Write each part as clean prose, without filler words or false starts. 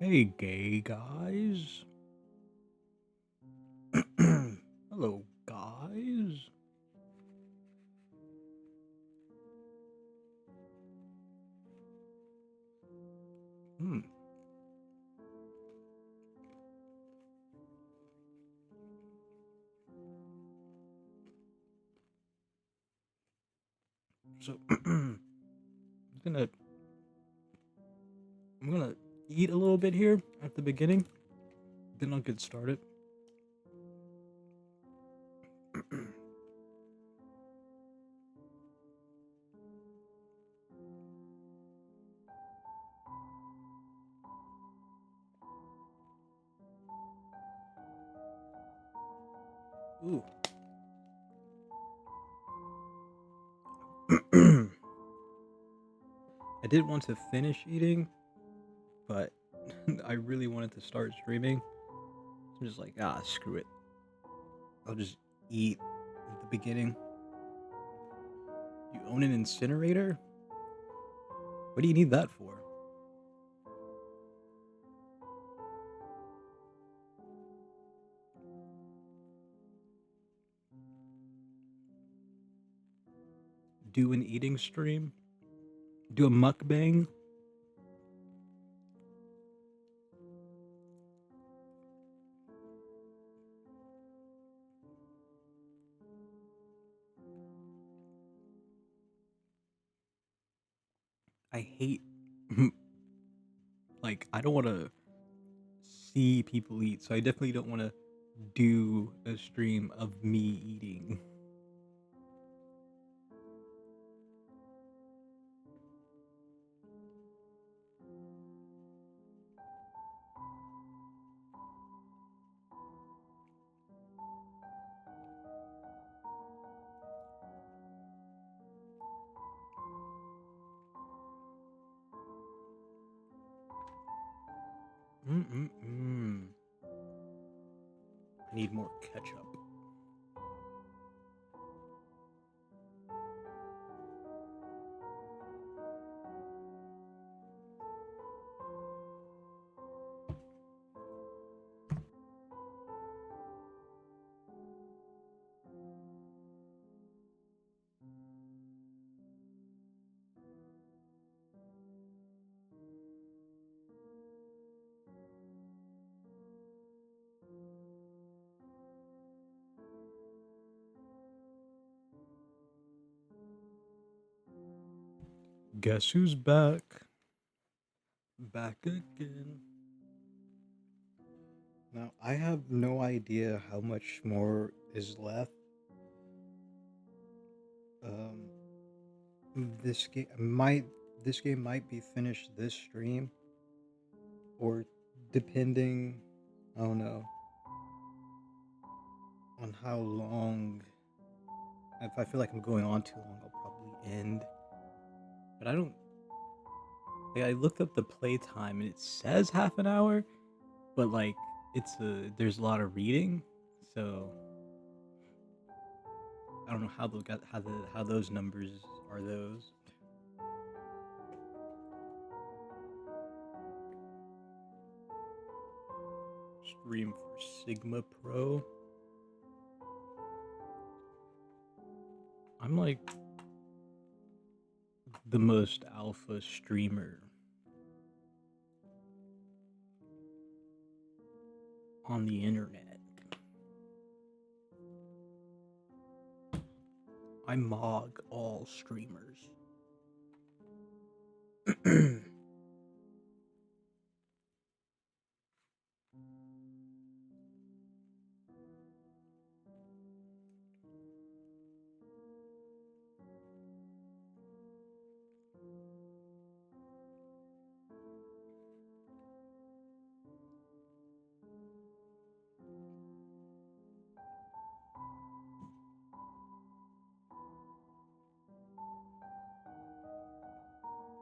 Hey, gay guys. Hello, guys. Hmm. So, gonna I'm gonna eat a little bit here at the beginning. Then I'll get started. Ooh. I did want to finish eating, but I really wanted to start streaming. So I'm just like, screw it. I'll just eat at the beginning. You own an incinerator? What do you need that for? Do an eating stream? Do a mukbang? I hate like I don't want to see people eat, so I definitely don't want to do a stream of me eating. Mm-mm-mm. I need more ketchup. Guess who's back? Back again. Now, I have no idea how much more is left. Um, this game might be finished this stream, or depending, I don't know, on how long. If I feel like I'm going on too long, I'll probably end. But I don't. Like, I looked up the playtime and it says half an hour, but like there's a lot of reading, so I don't know how those numbers are those. Stream for Sigma Pro. I'm like the most alpha streamer on the internet. I mog all streamers.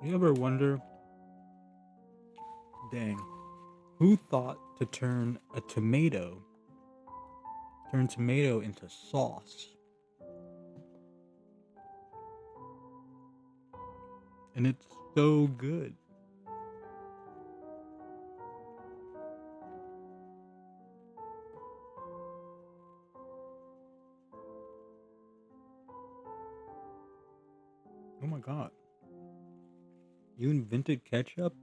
You ever wonder, dang, who thought to turn tomato into sauce? And it's so good. Oh my god. You invented ketchup?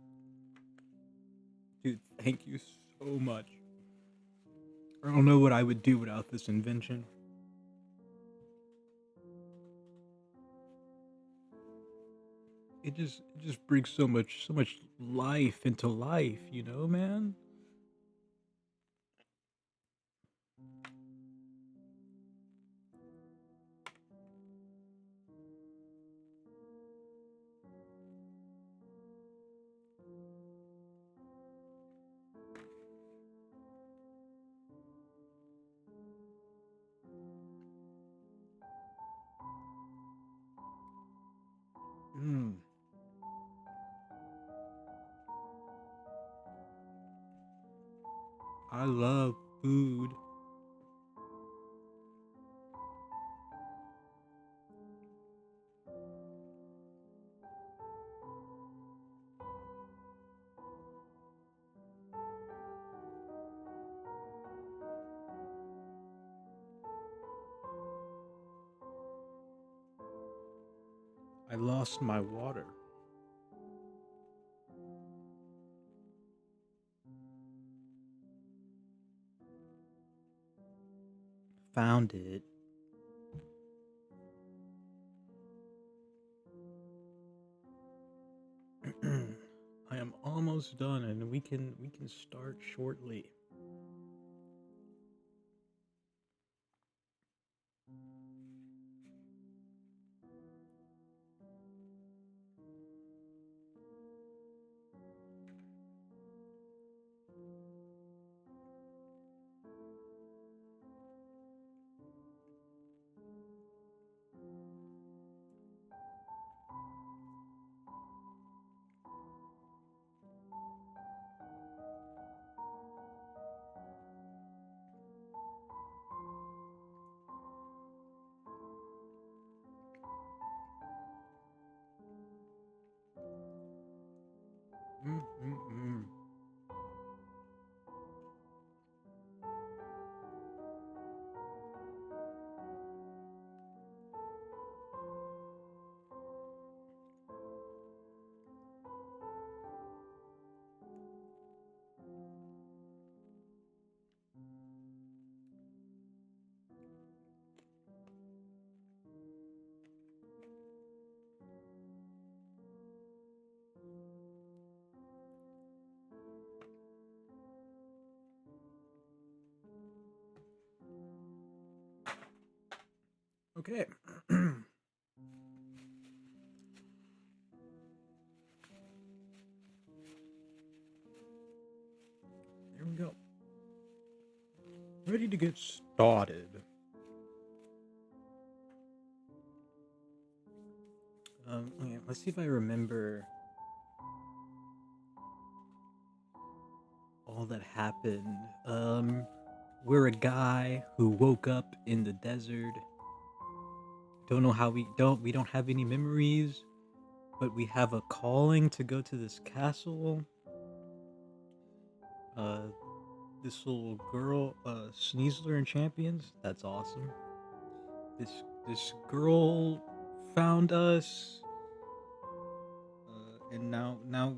Dude, thank you so much. I don't know what I would do without this invention. It just brings so much life into life, man? Mm, I love food. I lost my water. Found it. I am almost done and we can start shortly. Mm-mm-mm. Okay. There we go. Ready to get started. Okay, let's see if I remember all that happened. We're a guy who woke up in the desert. Don't know how we don't have any memories, but we have a calling to go to this castle. Uh, this little girl, Sneasler and Champions. That's awesome. This girl found us, and now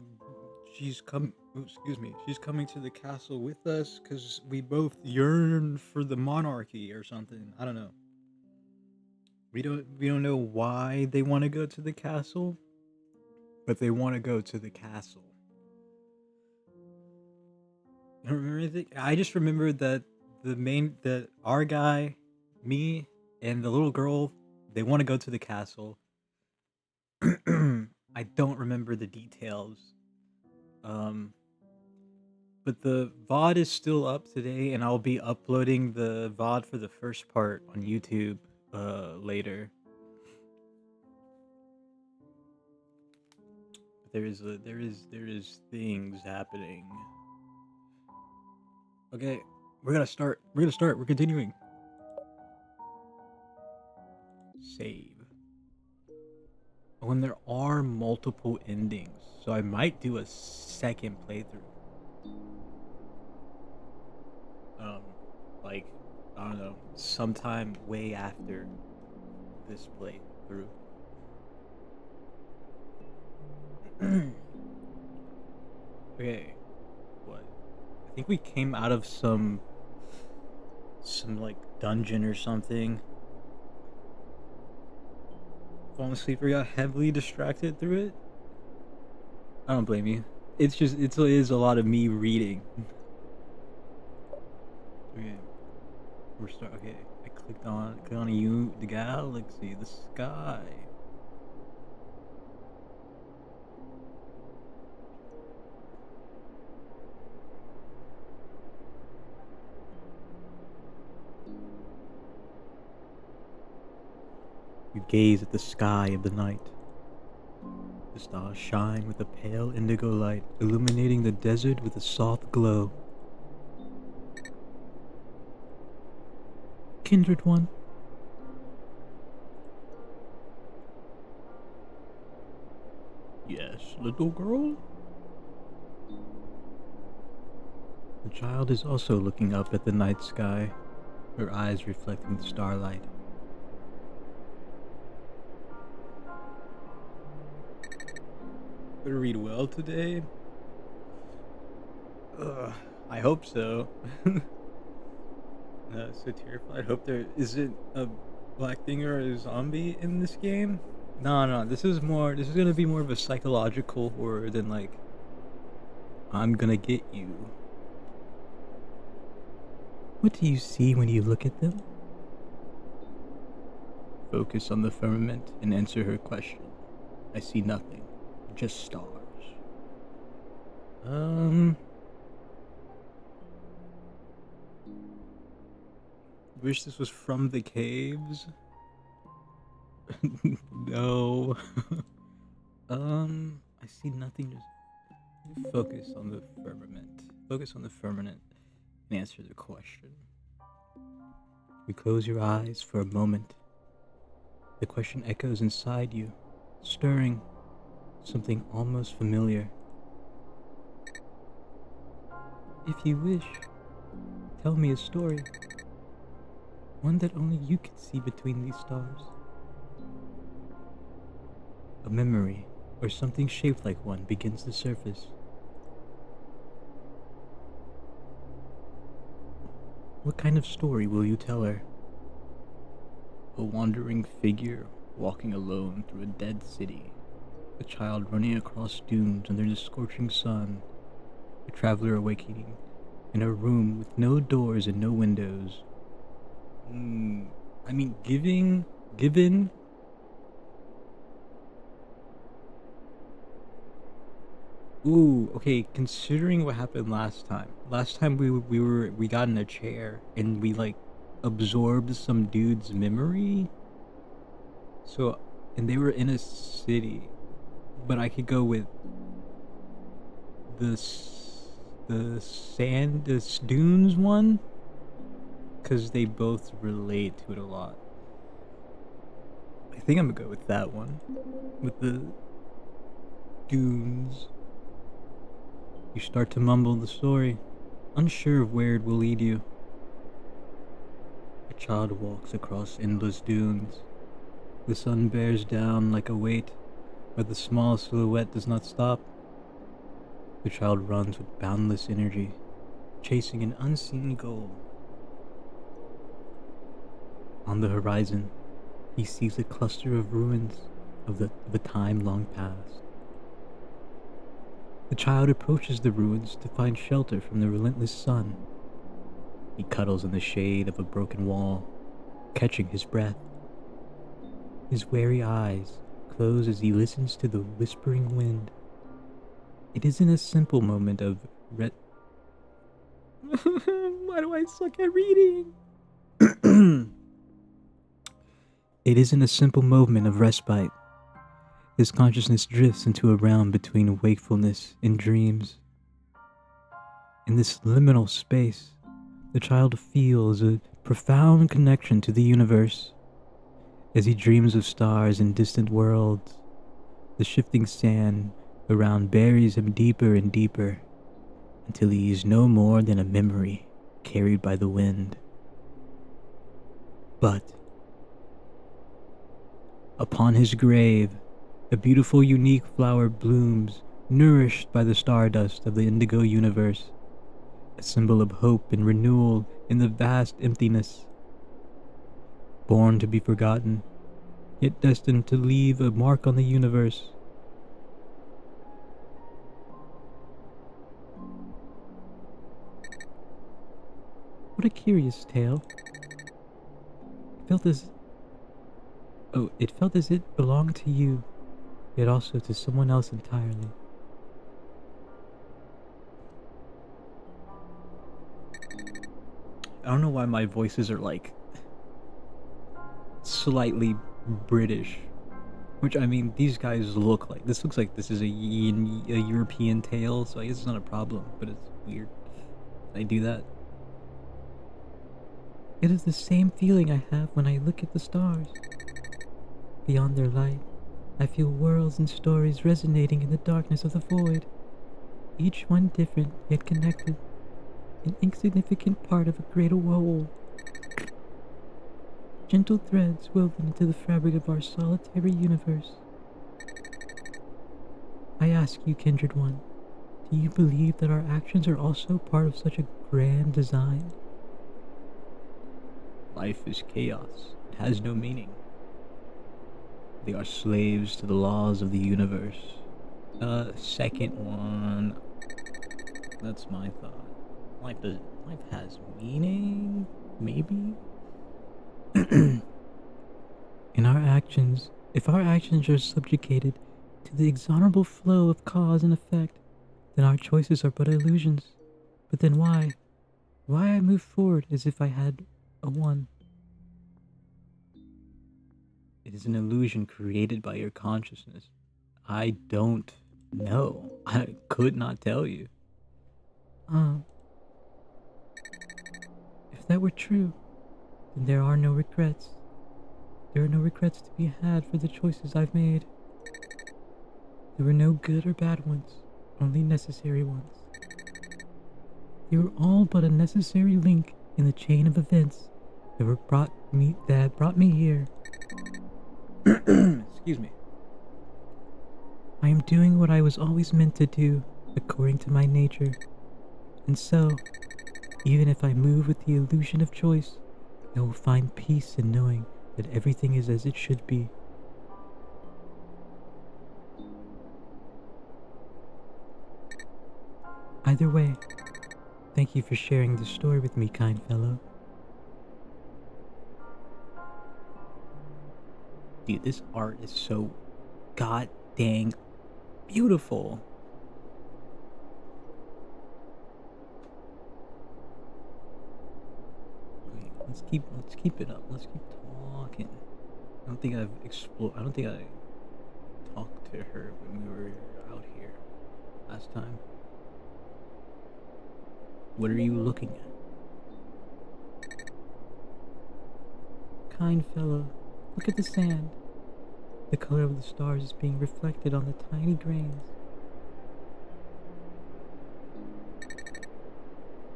she's come. Oh, excuse me. She's coming to the castle with us because we both yearn for the monarchy or something. I don't know. We don't know why they want to go to the castle, but they want to go to the castle. I don't remember anything. I just remember that that our guy, me, and the little girl, they want to go to the castle. I don't remember the details. Um, but the VOD is still up today, and I'll be uploading the VOD for the first part on YouTube later. There is things happening. Okay, we're gonna start. We're continuing. Save. When there are multiple endings, so I might do a second playthrough. Um, like I don't know, sometime way after this playthrough. Okay, what? I think we came out of some like dungeon or something. Falling asleep or got heavily distracted through it. I don't blame you. It's just it is a lot of me reading. Okay, we're start. Okay, I clicked on you, the galaxy, the sky. You gaze at the sky of the night. The stars shine with a pale indigo light, illuminating the desert with a soft glow. Kindred one. Yes, little girl? The child is also looking up at the night sky, her eyes reflecting the starlight. Gonna read well today? Ugh, I hope so. So terrified. Hope there isn't a black thing or a zombie in this game. No, no, this is more. This is gonna be more of a psychological horror than like I'm gonna get you. What do you see when you look at them? Focus on the firmament and answer her question. I see nothing, just stars. Wish this was from the caves. No. I see nothing. Just focus on the firmament. Focus on the firmament and answer the question. You close your eyes for a moment. The question echoes inside you, stirring something almost familiar. If you wish, tell me a story. One that only you can see between these stars. A memory, or something shaped like one, begins to surface. What kind of story will you tell her? A wandering figure walking alone through a dead city. A child running across dunes under the scorching sun. A traveler awakening in a room with no doors and no windows. I mean, given. Ooh, okay. Considering what happened last time. Last time we got in a chair and we like absorbed some dude's memory. So, and they were in a city, but I could go with the the dunes one, because they both relate to it a lot. I think I'm gonna go with that one, with the dunes. You start to mumble the story, unsure of where it will lead you. A child walks across endless dunes. The sun bears down like a weight, but the small silhouette does not stop. The child runs with boundless energy, chasing an unseen goal. On the horizon, he sees a cluster of ruins of the time long past. The child approaches the ruins to find shelter from the relentless sun. He cuddles in the shade of a broken wall, catching his breath. His wary eyes close as he listens to the whispering wind. It isn't a simple moment of Why do I suck at reading? It isn't a simple moment of respite. His consciousness drifts into a realm between wakefulness and dreams. In this liminal space, the child feels a profound connection to the universe. As he dreams of stars and distant worlds, the shifting sand around buries him deeper and deeper, until he is no more than a memory carried by the wind. But upon his grave, A beautiful, unique flower blooms, nourished by the stardust of the indigo universe, a symbol of hope and renewal in the vast emptiness. Born to be forgotten, yet destined to leave a mark on the universe. What a curious tale. It felt as it felt as it belonged to you, yet also to someone else entirely. I don't know why my voices are like slightly British. Which, I mean, these guys look like. This looks like this is a European tale, so I guess it's not a problem, but it's weird. I do that. It is the same feeling I have when I look at the stars. Beyond their light, I feel worlds and stories resonating in the darkness of the void, each one different yet connected, an insignificant part of a greater whole. Gentle threads woven into the fabric of our solitary universe. I ask you, kindred one, do you believe that our actions are also part of such a grand design? Life is chaos. It has no meaning. They are slaves to the laws of the universe. Second one. That's my thought. Life has meaning? Maybe? In our actions, if our actions are subjugated to the inexorable flow of cause and effect, then our choices are but illusions. But then why? Why I move forward as if I had a one? It is an illusion created by your consciousness. I don't know. I could not tell you. If that were true, then there are no regrets. There are no regrets to be had for the choices I've made. There were no good or bad ones, only necessary ones. They were all but a necessary link in the chain of events that brought me here. Excuse me. I am doing what I was always meant to do, according to my nature. And so, even if I move with the illusion of choice, I will find peace in knowing that everything is as it should be. Either way, thank you for sharing this story with me, kind fellow. Dude, this art is so god dang beautiful. Let's keep it up. Let's keep talking. I don't think I talked to her when we were out here last time. What are you looking at? Kind fellow, look at the sand. The color of the stars is being reflected on the tiny grains.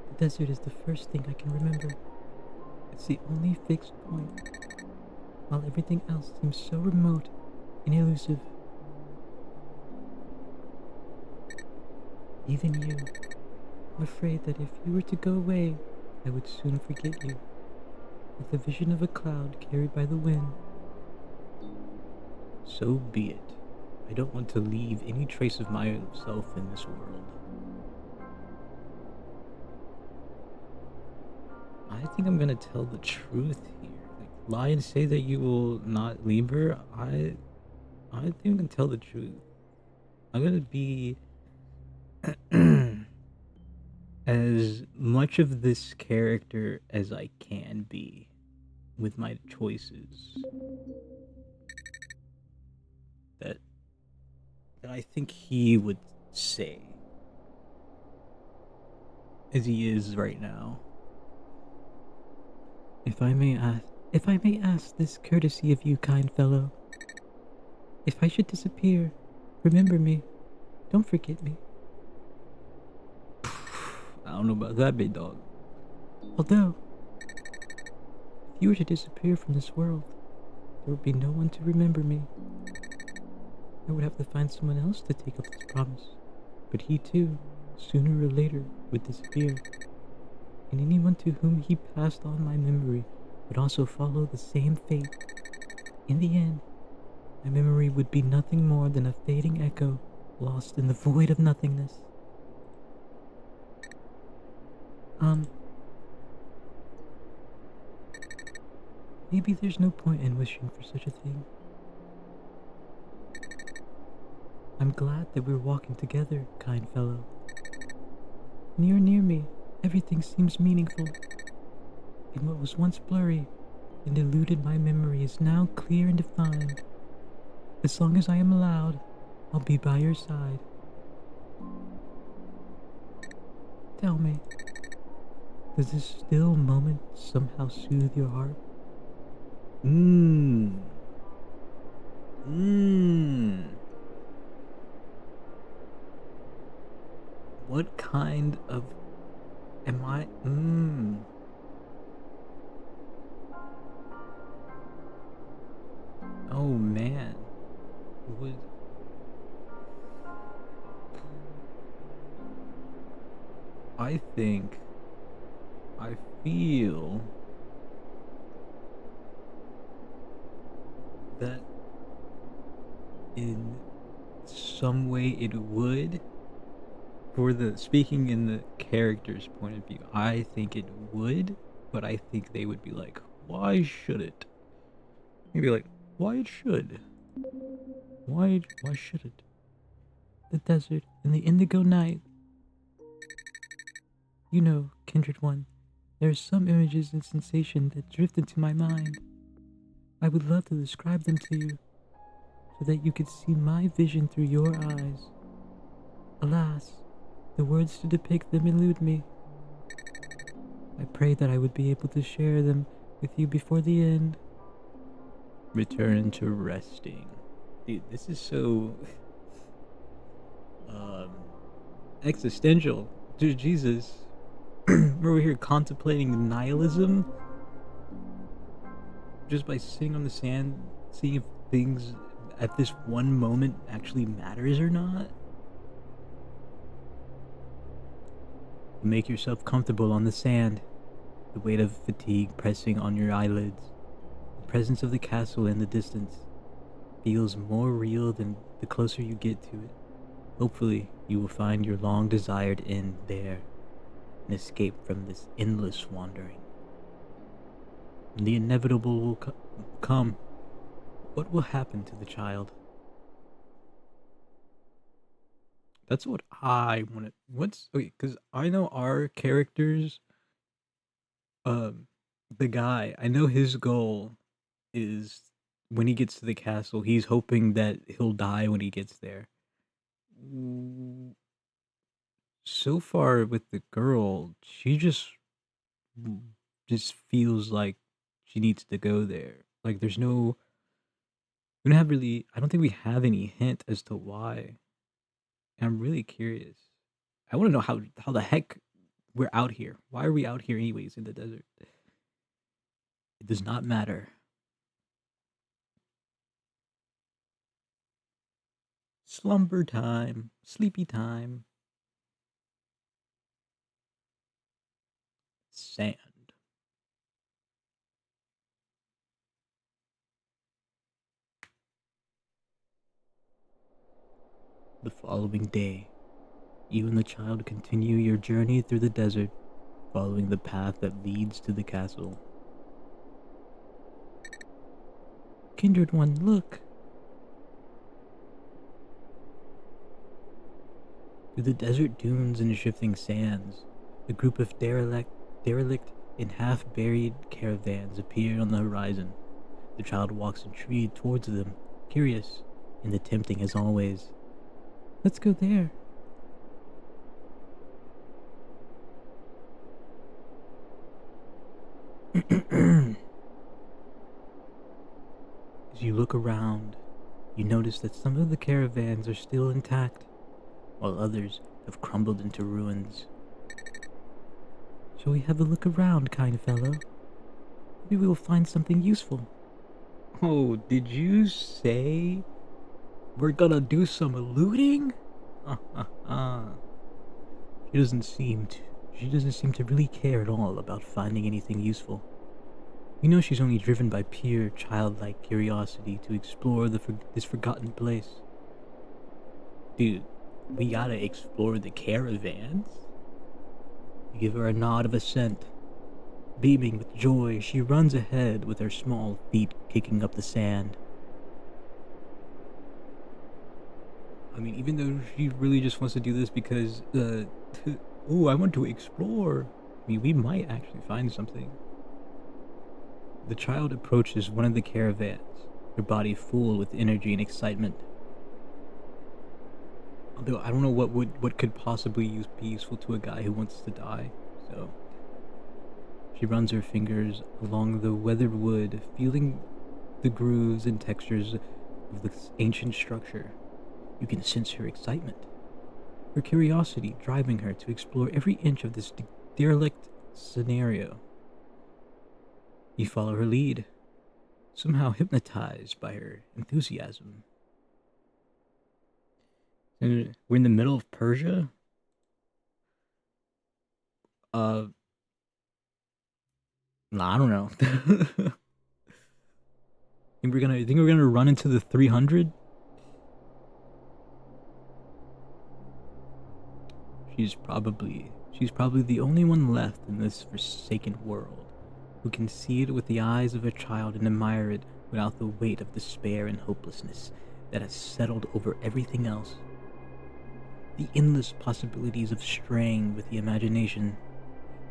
The desert is the first thing I can remember. It's the only fixed point, while everything else seems so remote and elusive. Even you. I'm afraid that if you were to go away, I would soon forget you, like the vision of a cloud carried by the wind. So be it. I don't want to leave any trace of myself in this world. I think I'm gonna tell the truth here. Like, lie and say that you will not leave her. I think I'm gonna tell the truth. I'm gonna be as much of this character as I can be with my choices. That I think he would say, as he is right now. If I may ask this courtesy of you, kind fellow. If I should disappear, remember me. Don't forget me. I don't know about that, big dog. Although, if you were to disappear from this world, there would be no one to remember me. I would have to find someone else to take up this promise. But he too, sooner or later, would disappear. And anyone to whom he passed on my memory would also follow the same fate. In the end, my memory would be nothing more than a fading echo lost in the void of nothingness. Um, Maybe there's no point in wishing for such a thing. I'm glad that we're walking together, kind fellow. Near me, everything seems meaningful. And what was once blurry and eluded my memory is now clear and defined. As long as I am allowed, I'll be by your side. Tell me, does this still moment somehow soothe your heart? Mmm. Mmm. What kind of am I? Mmm. Oh man. Would I think I feel that in some way it would, for the speaking in the character's point of view, I think it would, but I think they would be like, why should it? Maybe like, why it should? Why should it? The desert and the indigo night. You know, kindred one, there are some images and sensation that drift into my mind. I would love to describe them to you, so that you could see my vision through your eyes. Alas, the words to depict them elude me. I pray that I would be able to share them with you before the end. Return to resting. Dude, this is so um existential. Dude, Jesus. We're over here contemplating nihilism just by sitting on the sand, seeing if things at this one moment actually matters or not. Make yourself comfortable on the sand, the weight of fatigue pressing on your eyelids. The presence of the castle in the distance feels more real than the closer you get to it. Hopefully, you will find your long desired end there, an escape from this endless wandering. When the inevitable will come, what will happen to the child? That's what I want to. What's okay? Because I know our characters. Um, the guy. I know his goal is when he gets to the castle. He's hoping that he'll die when he gets there. Mm, so far with the girl, she just feels like she needs to go there. Like there's no. We don't have really. I don't think we have any hint as to why. And I'm really curious. I want to know how the heck we're out here. Why are we out here anyways in the desert? It does not matter. Slumber time, sleepy time, sand. The following day, you and the child continue your journey through the desert, following the path that leads to the castle. Kindred one, look! Through the desert dunes and shifting sands, a group of derelict and half-buried caravans appear on the horizon. The child walks intrigued towards them, curious and tempting as always. Let's go there. As you look around, you notice that some of the caravans are still intact, while others have crumbled into ruins. Shall we have a look around, kind fellow? Maybe we will find something useful. Oh, did you say We're gonna do some looting? She doesn't seem to. She doesn't seem to really care at all about finding anything useful. You know she's only driven by pure childlike curiosity to explore this forgotten place. Dude, we gotta explore the caravans? You give her a nod of assent. Beaming with joy, she runs ahead with her small feet kicking up the sand. I mean, even though she really just wants to do this because, ooh, I want to explore. I mean, we might actually find something. The child approaches one of the caravans, her body full with energy and excitement. Although I don't know what could possibly be useful to a guy who wants to die, so she runs her fingers along the weathered wood, feeling the grooves and textures of this ancient structure. You can sense her excitement, her curiosity driving her to explore every inch of this derelict scenario. You follow her lead, somehow hypnotized by her enthusiasm. And we're in the middle of Persia. Nah, I don't know. think we're gonna run into the 300. She's probably the only one left in this forsaken world who can see it with the eyes of a child and admire it without the weight of despair and hopelessness that has settled over everything else. The endless possibilities of straying with the imagination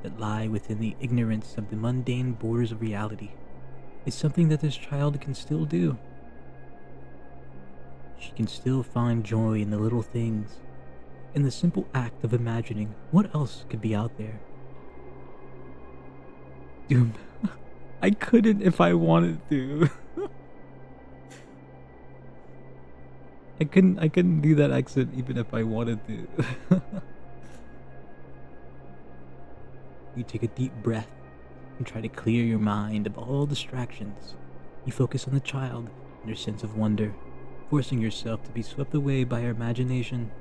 that lie within the ignorance of the mundane borders of reality is something that this child can still do. She can still find joy in the little things, in the simple act of imagining what else could be out there. Dude, I couldn't if I wanted to. I couldn't do that accent even if I wanted to. You take a deep breath and try to clear your mind of all distractions. You focus on the child and her sense of wonder, forcing yourself to be swept away by her imagination.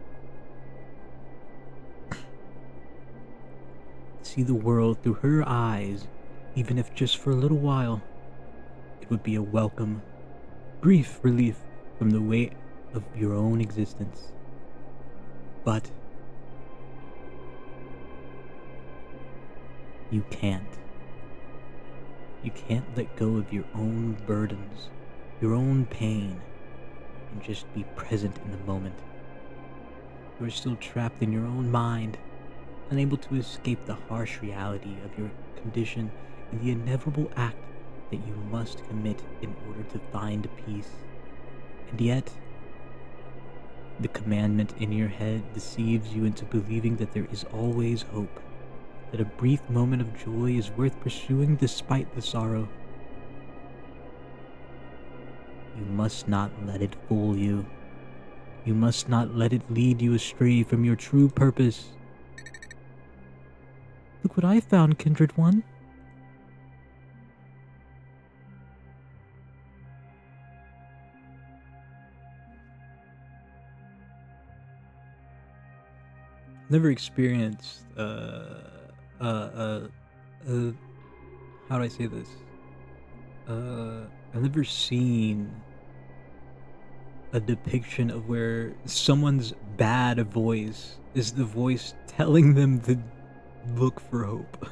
See the world through her eyes, even if just for a little while. It would be a welcome, brief relief from the weight of your own existence. But you can't. You can't let go of your own burdens, your own pain, and just be present in the moment. You are still trapped in your own mind, unable to escape the harsh reality of your condition and the inevitable act that you must commit in order to find peace. And yet, the commandment in your head deceives you into believing that there is always hope, that a brief moment of joy is worth pursuing despite the sorrow. You must not let it fool you. You must not let it lead you astray from your true purpose. Look what I found, kindred one. Never experienced how do I say this? I've never seen a depiction of where someone's bad voice is the voice telling them to look for hope.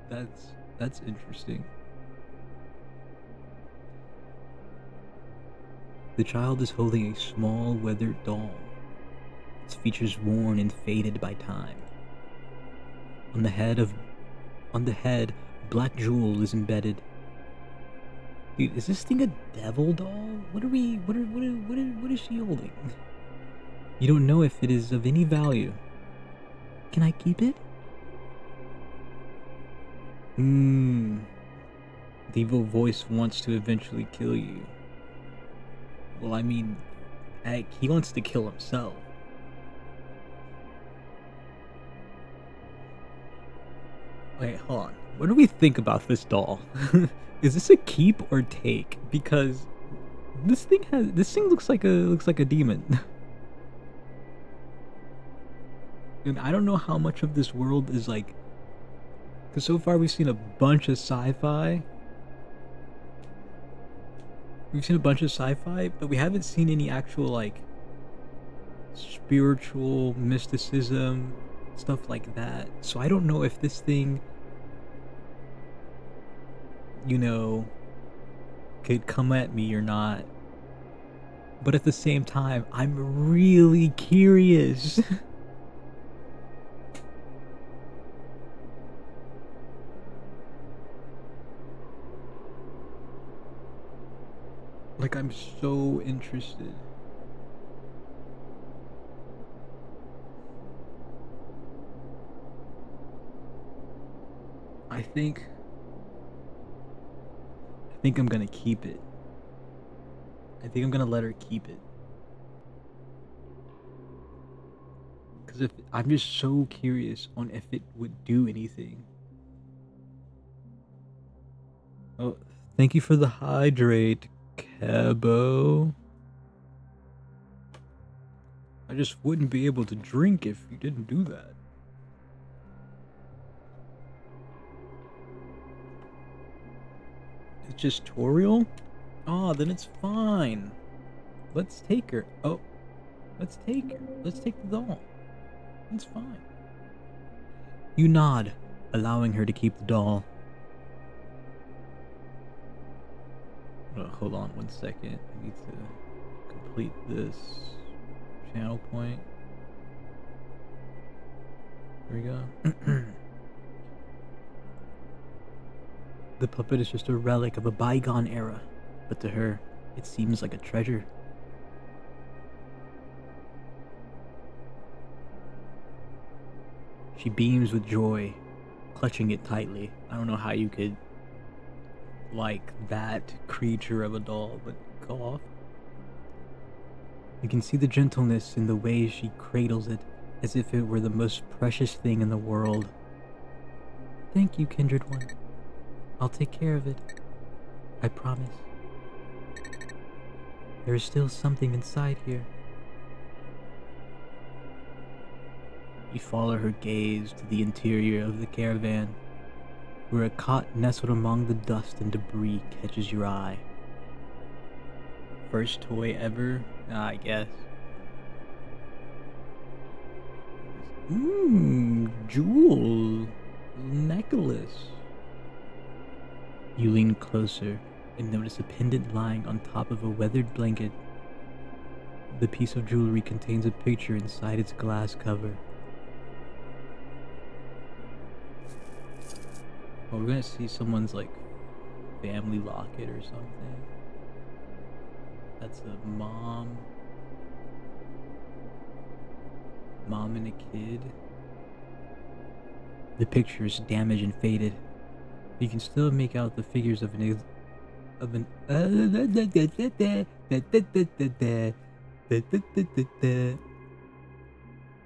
That's interesting. The child is holding a small weathered doll, its features worn and faded by time. On the head, a black jewel is embedded. Dude, is this thing a devil doll? What is she holding? You don't know if it is of any value. Can I keep it? The evil voice wants to eventually kill you. Well, I mean, heck, he wants to kill himself. Wait, hold on. What do we think about this doll? Is this a keep or take? Because This thing looks like a demon. And I don't know how much of this world is like, because so far we've seen a bunch of sci-fi. We've seen a bunch of sci-fi, but we haven't seen any actual like spiritual mysticism stuff like that. So I don't know if this thing, you know, could come at me or not. But at the same time, I'm really curious. Like, I'm so interested. I think I'm gonna keep it. I think I'm gonna let her keep it. Cause if I'm just so curious on if it would do anything. Oh, thank you for the hydrate, Cabo. I just wouldn't be able to drink if you didn't do that. It's just Toriel? Oh, then it's fine. Let's take her. Oh, let's take her. Let's take the doll. It's fine. You nod, allowing her to keep the doll. Hold on 1 second. I need to complete this channel point. There we go. The puppet is just a relic of a bygone era, but to her, it seems like a treasure. She beams with joy, clutching it tightly. I don't know how you could like that creature of a doll, but go off. You can see the gentleness in the way she cradles it, as if it were the most precious thing in the world. Thank you, kindred one. I'll take care of it. I promise. There is still something inside here. You follow her gaze to the interior of the caravan, where a cot nestled among the dust and debris catches your eye. First toy ever? I guess. Jewel necklace. You lean closer and notice a pendant lying on top of a weathered blanket. The piece of jewelry contains a picture inside its glass cover. Oh, we're gonna see someone's like family locket or something. That's a mom and a kid. The picture is damaged and faded. You can still make out the figures of an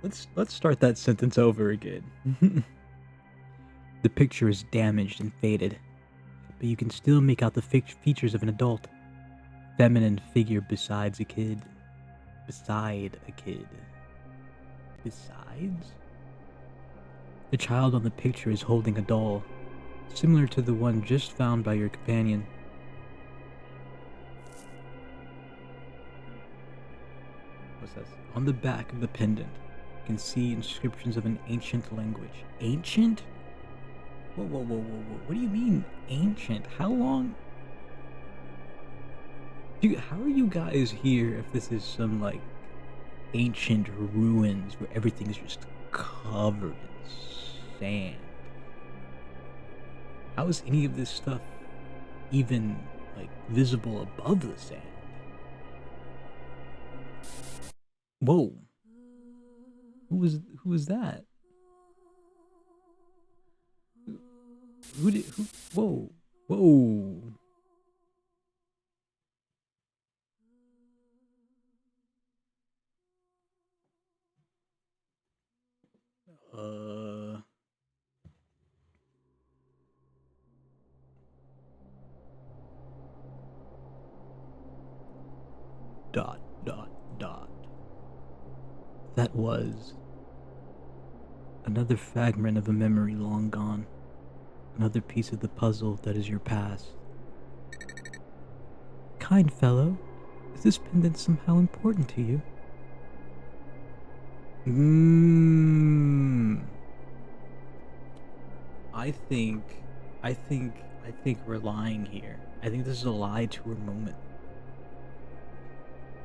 let's start that sentence over again. The picture is damaged and faded, but you can still make out the features of an adult, feminine figure beside a kid. Besides? The child on the picture is holding a doll, similar to the one just found by your companion. What's that? On the back of the pendant, you can see inscriptions of an ancient language. Ancient? Whoa. What do you mean, ancient? How long? Dude, how are you guys here if this is some, like, ancient ruins where everything's just covered in sand? How is any of this stuff even, like, visible above the sand? Whoa. Who was that? Whoa. Uh, dot dot dot. That was another fragment of a memory long gone. Another piece of the puzzle that is your past. Kind fellow, is this pendant somehow important to you? I think we're lying here. I think this is a lie to her moment.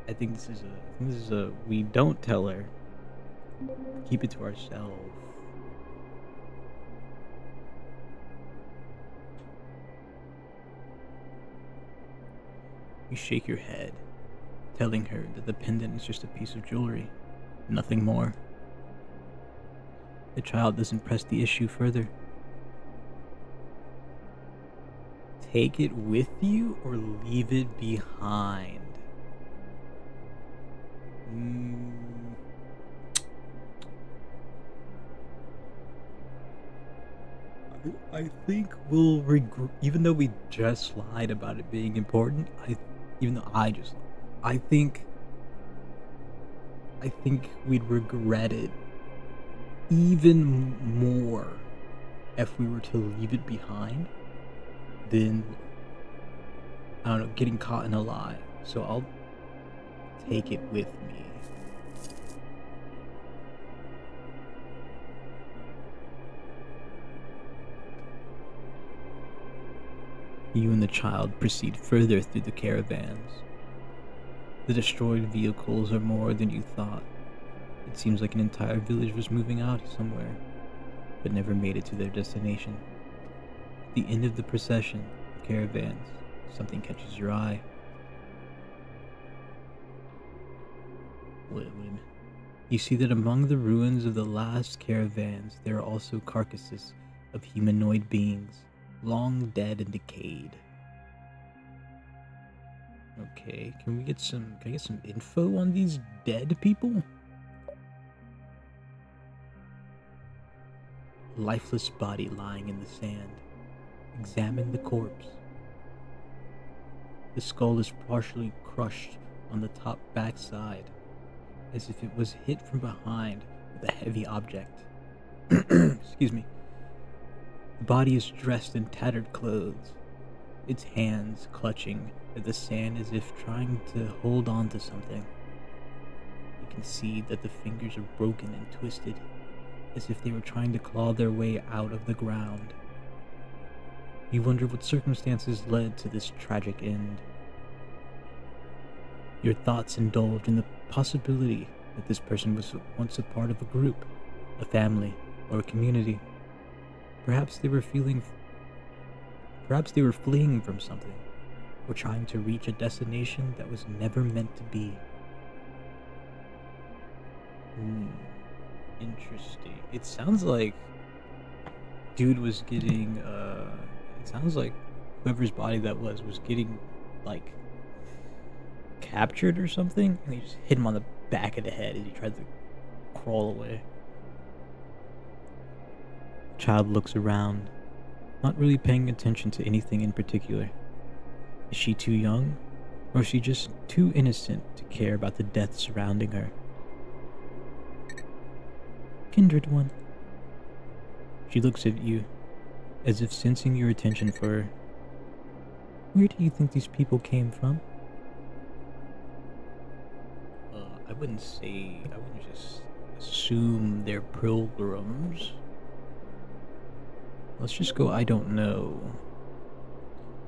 I think this is a we don't tell her. Keep it to ourselves. You shake your head, telling her that the pendant is just a piece of jewelry, nothing more. The child doesn't press the issue further. Take it with you or leave it behind? I think we'll regret, even though we just lied about it being important. Even though I think we'd regret it even more if we were to leave it behind than, I don't know, getting caught in a lie. So I'll take it with me. You and the child proceed further through the caravans. The destroyed vehicles are more than you thought. It seems like an entire village was moving out somewhere, but never made it to their destination. At the end of the procession of caravans, something catches your eye. Wait a minute. You see that among the ruins of the last caravans, there are also carcasses of humanoid beings, long dead and decayed. Okay, can I get some info on these dead people? Lifeless body lying in the sand. Examine the corpse. The skull is partially crushed on the top backside, as if it was hit from behind with a heavy object. Excuse me. The body is dressed in tattered clothes, its hands clutching at the sand as if trying to hold on to something. You can see that the fingers are broken and twisted, as if they were trying to claw their way out of the ground. You wonder what circumstances led to this tragic end. Your thoughts indulge in the possibility that this person was once a part of a group, a family, or a community. Perhaps they were fleeing from something, or trying to reach a destination that was never meant to be. Interesting. It sounds like dude was getting it sounds like whoever's body that was getting like captured or something, and they just hit him on the back of the head as he tried to crawl away. The child looks around, not really paying attention to anything in particular. Is she too young, or is she just too innocent to care about the death surrounding her? Kindred one. She looks at you, as if sensing your attention for her. Where do you think these people came from? I wouldn't just assume they're pilgrims. Let's just go, I don't know.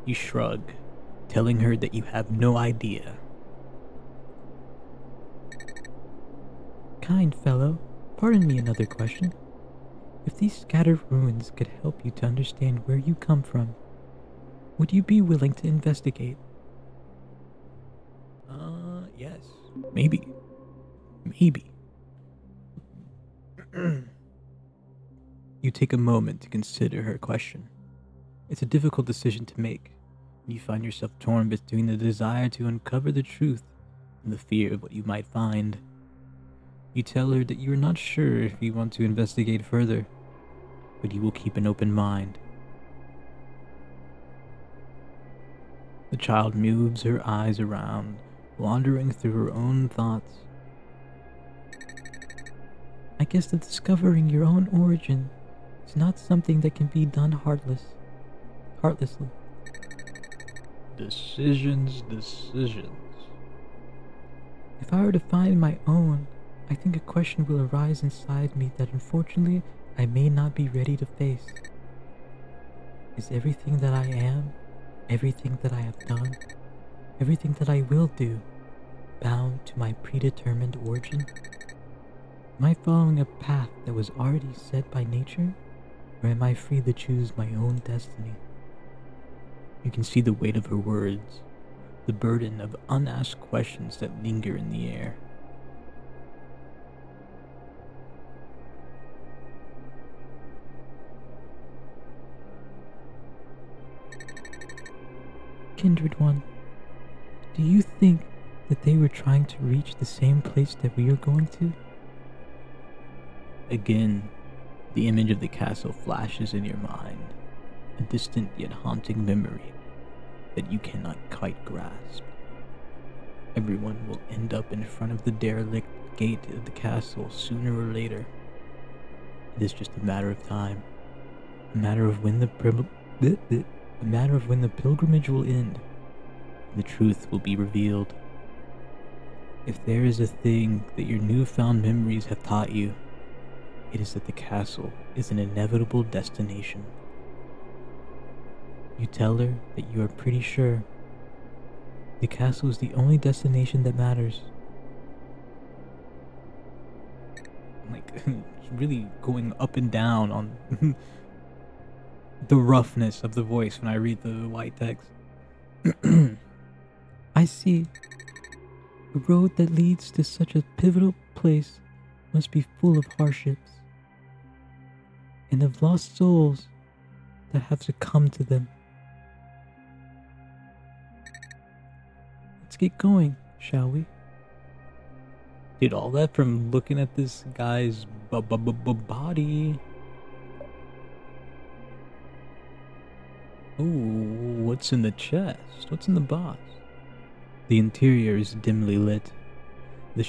You shrug, telling her that you have no idea. Kind fellow, pardon me another question. If these scattered ruins could help you to understand where you come from, would you be willing to investigate? Yes. Maybe. You take a moment to consider her question. It's a difficult decision to make, and you find yourself torn between the desire to uncover the truth and the fear of what you might find. You tell her that you are not sure if you want to investigate further, but you will keep an open mind. The child moves her eyes around wandering through her own thoughts. I guess that discovering your own origin is not something that can be done heartlessly. Decisions. If I were to find my own, I think a question will arise inside me that unfortunately I may not be ready to face. Is everything that I am, everything that I have done, everything that I will do, bound to my predetermined origin? Am I following a path that was already set by nature, or am I free to choose my own destiny? You can see the weight of her words, the burden of unasked questions that linger in the air. Kindred One, do you think that they were trying to reach the same place that we are going to? Again, the image of the castle flashes in your mind, a distant yet haunting memory that you cannot quite grasp. Everyone will end up in front of the derelict gate of the castle sooner or later. It is just a matter of time, a matter of when the pilgrimage will end, and the truth will be revealed. If there is a thing that your newfound memories have taught you, it is that the castle is an inevitable destination. You tell her that you are pretty sure the castle is the only destination that matters. I'm like, it's really going up and down on the roughness of the voice when I read the white text. I see. The road that leads to such a pivotal place must be full of hardships and of lost souls that have succumbed to them. Let's get going, shall we? Did all that from looking at this guy's body. Ooh, what's in the chest? What's in the box? The interior is dimly lit, with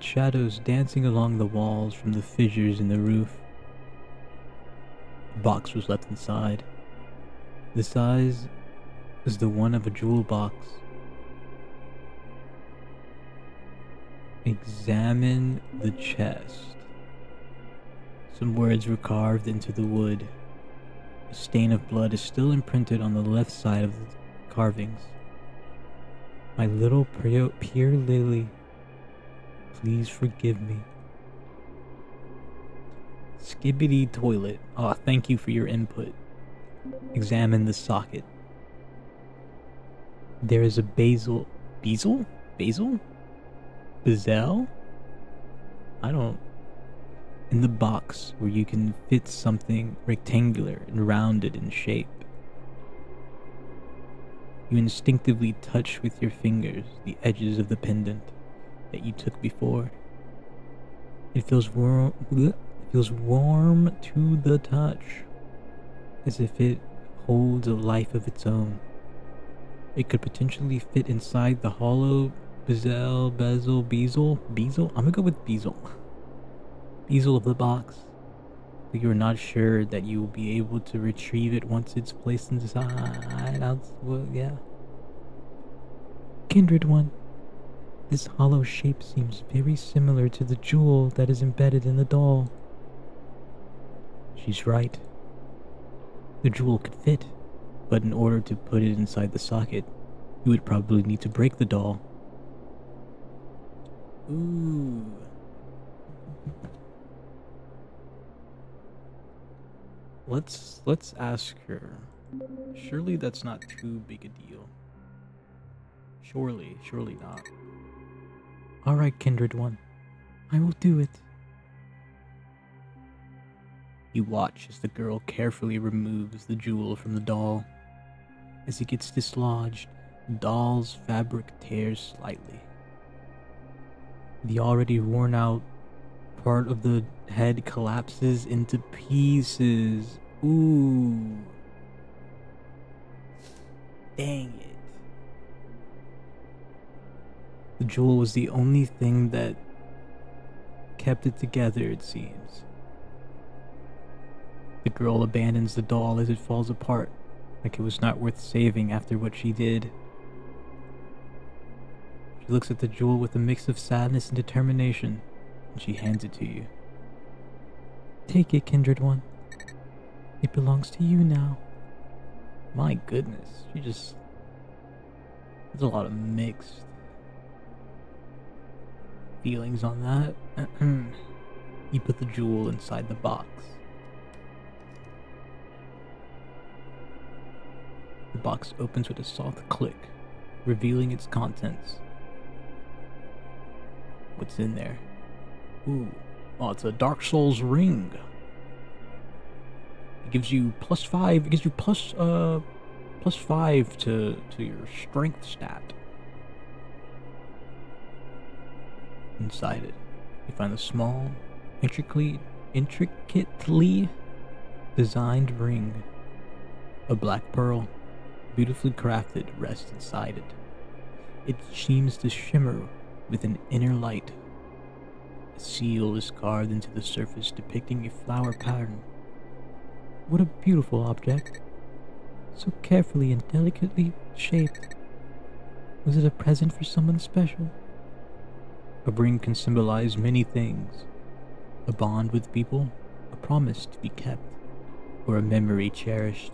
shadows dancing along the walls from the fissures in the roof. The box was left inside. The size is the one of a jewel box. Examine the chest. Some words were carved into the wood. A stain of blood is still imprinted on the left side of the carvings. My little pure lily, please forgive me. Skibbity toilet. Oh, thank you for your input. Examine the socket. There is a basil. Bezel? In the box where you can fit something rectangular and rounded in shape. You instinctively touch with your fingers the edges of the pendant that you took before. It feels warm to the touch, as if it holds a life of its own. It could potentially fit inside the hollow bezel. I'm gonna go with bezel of the box, but you're not sure that you will be able to retrieve it once it's placed inside. Yeah. Kindred One, this hollow shape seems very similar to the jewel that is embedded in the doll. She's right. The jewel could fit, but in order to put it inside the socket, you would probably need to break the doll. Ooh. Let's ask her. Surely that's not too big a deal. Surely not. Alright, Kindred One. I will do it. You watch as the girl carefully removes the jewel from the doll. As it gets dislodged, the doll's fabric tears slightly. The already worn out part of the head collapses into pieces. Ooh. Dang it. The jewel was the only thing that kept it together, it seems. The girl abandons the doll as it falls apart, like it was not worth saving after what she did. She looks at the jewel with a mix of sadness and determination, and she hands it to you. Take it, kindred one. It belongs to you now. My goodness, there's a lot of mixed feelings on that. You put the jewel inside the box. The box opens with a soft click, revealing its contents. What's in there? Ooh, oh, it's a Dark Souls ring. It gives you +5. It gives you +5 to your strength stat. Inside it, you find a small, intricately designed ring. A black pearl, beautifully crafted, rests inside it. It seems to shimmer with an inner light. A seal is carved into the surface depicting a flower pattern. What a beautiful object. So carefully and delicately shaped. Was it a present for someone special? A ring can symbolize many things. A bond with people, a promise to be kept, or a memory cherished.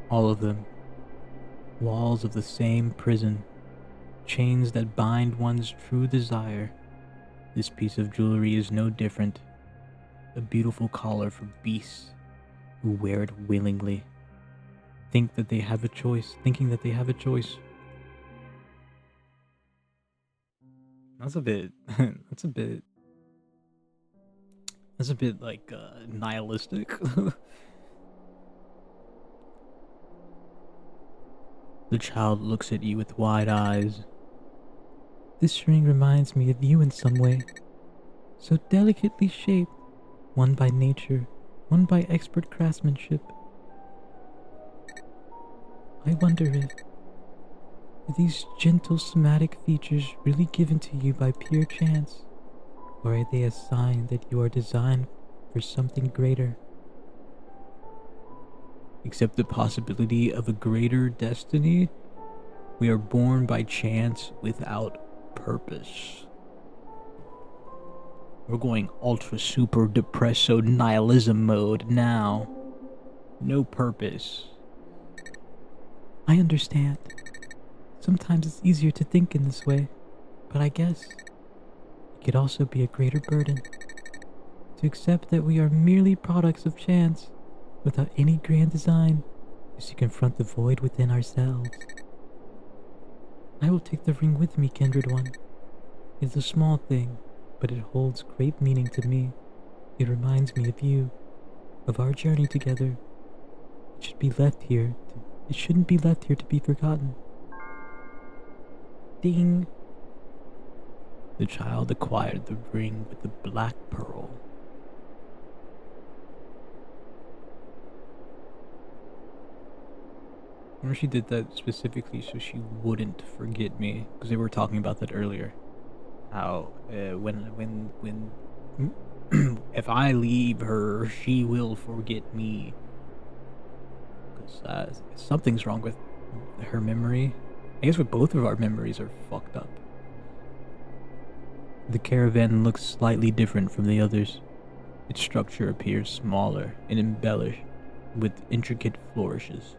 All of them. Walls of the same prison. Chains that bind one's true desire. This piece of jewelry is no different. A beautiful collar for beasts who wear it willingly. Thinking that they have a choice. That's a bit like nihilistic. The child looks at you with wide eyes. This ring reminds me of you in some way. So delicately shaped, one by nature, one by expert craftsmanship. I wonder if are these gentle somatic features really given to you by pure chance, or are they a sign that you are designed for something greater? Accept the possibility of a greater destiny? We are born by chance without purpose. We're going ultra super depresso nihilism mode now. No purpose. I understand. Sometimes it's easier to think in this way, but I guess it could also be a greater burden. To accept that we are merely products of chance, without any grand design, is to confront the void within ourselves. I will take the ring with me, kindred one. It is a small thing, but it holds great meaning to me. It reminds me of you, of our journey together. It shouldn't be left here to be forgotten. Ding! The child acquired the ring with the black pearl. I wonder if she did that specifically so she wouldn't forget me, because they were talking about that earlier. How when if I leave her, she will forget me. Because something's wrong with her memory. I guess with both of our memories are fucked up. The caravan looks slightly different from the others. Its structure appears smaller and embellished with intricate flourishes,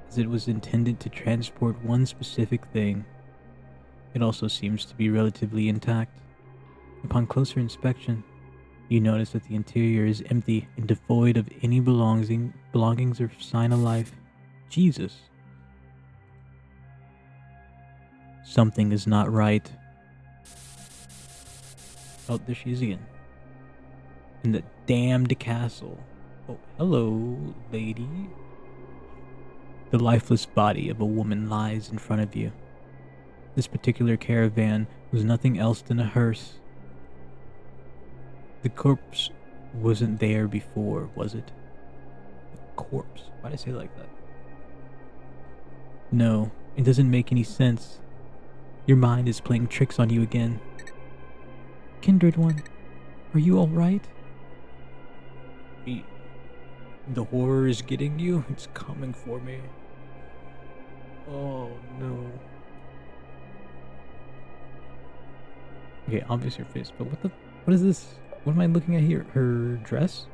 as it was intended to transport one specific thing. It also seems to be relatively intact. Upon closer inspection, you notice that the interior is empty and devoid of any belongings or sign of life. Jesus. Something is not right. Oh, there she is again. In the damned castle. Oh, hello, lady. The lifeless body of a woman lies in front of you. This particular caravan was nothing else than a hearse. The corpse wasn't there before, was it? The corpse? Why'd I say it like that? No, It doesn't make any sense. Your mind is playing tricks on you again. Kindred one, are you alright? The horror is getting you? It's coming for me. Oh no. Okay, obvious your face, but what is this? What am I looking at here? Her dress?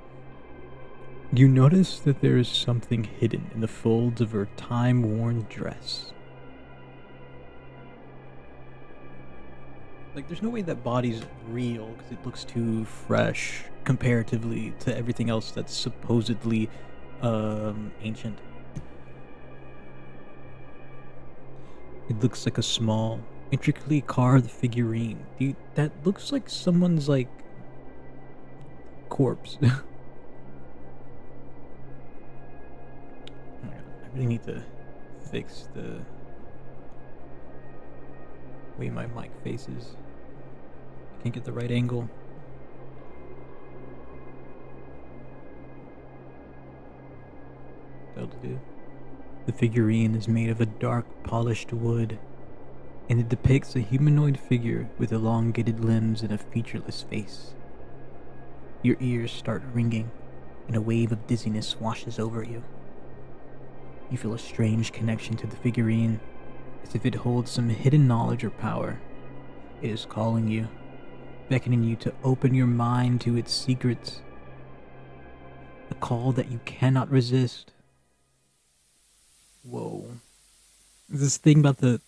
You notice that there is something hidden in the folds of her time-worn dress. Like, there's no way that body's real because it looks too fresh comparatively to everything else that's supposedly ancient. It looks like a small, intricately carved figurine. Dude, that looks like someone's, like, corpse. Oh my god, I really need to fix the way my mic faces. I can't get the right angle. That'll do. The figurine is made of a dark, polished wood, and it depicts a humanoid figure with elongated limbs and a featureless face. Your ears start ringing, and a wave of dizziness washes over you. You feel a strange connection to the figurine, as if it holds some hidden knowledge or power. It is calling you, beckoning you to open your mind to its secrets. A call that you cannot resist. Whoa. Is this thing about to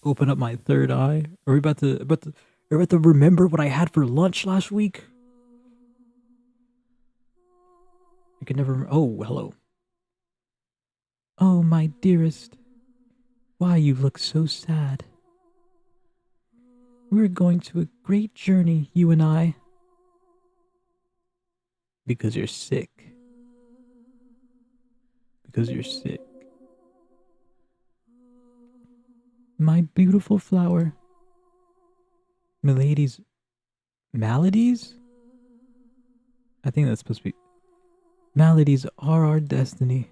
open up my third eye? Are we about to remember what I had for lunch last week? I can never oh, hello. Oh, my dearest. Why you look so sad. We're going to a great journey, you and I. Because you're sick. Because you're sick. My beautiful flower. Milady's maladies? I think that's supposed to be. Maladies are our destiny.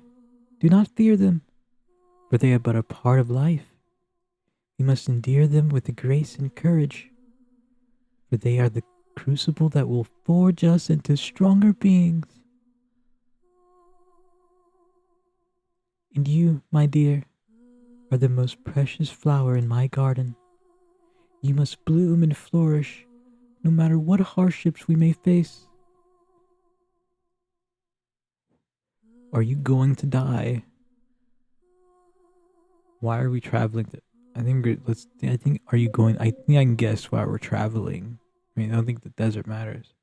Do not fear them, for they are but a part of life. We must endear them with grace and courage, for they are the crucible that will forge us into stronger beings. And you, my dear, are the most precious flower in my garden. You must bloom and flourish, no matter what hardships we may face. Are you going to die? Why are we traveling to I think are you going I think I can guess why we're traveling. I mean, I don't think the desert matters.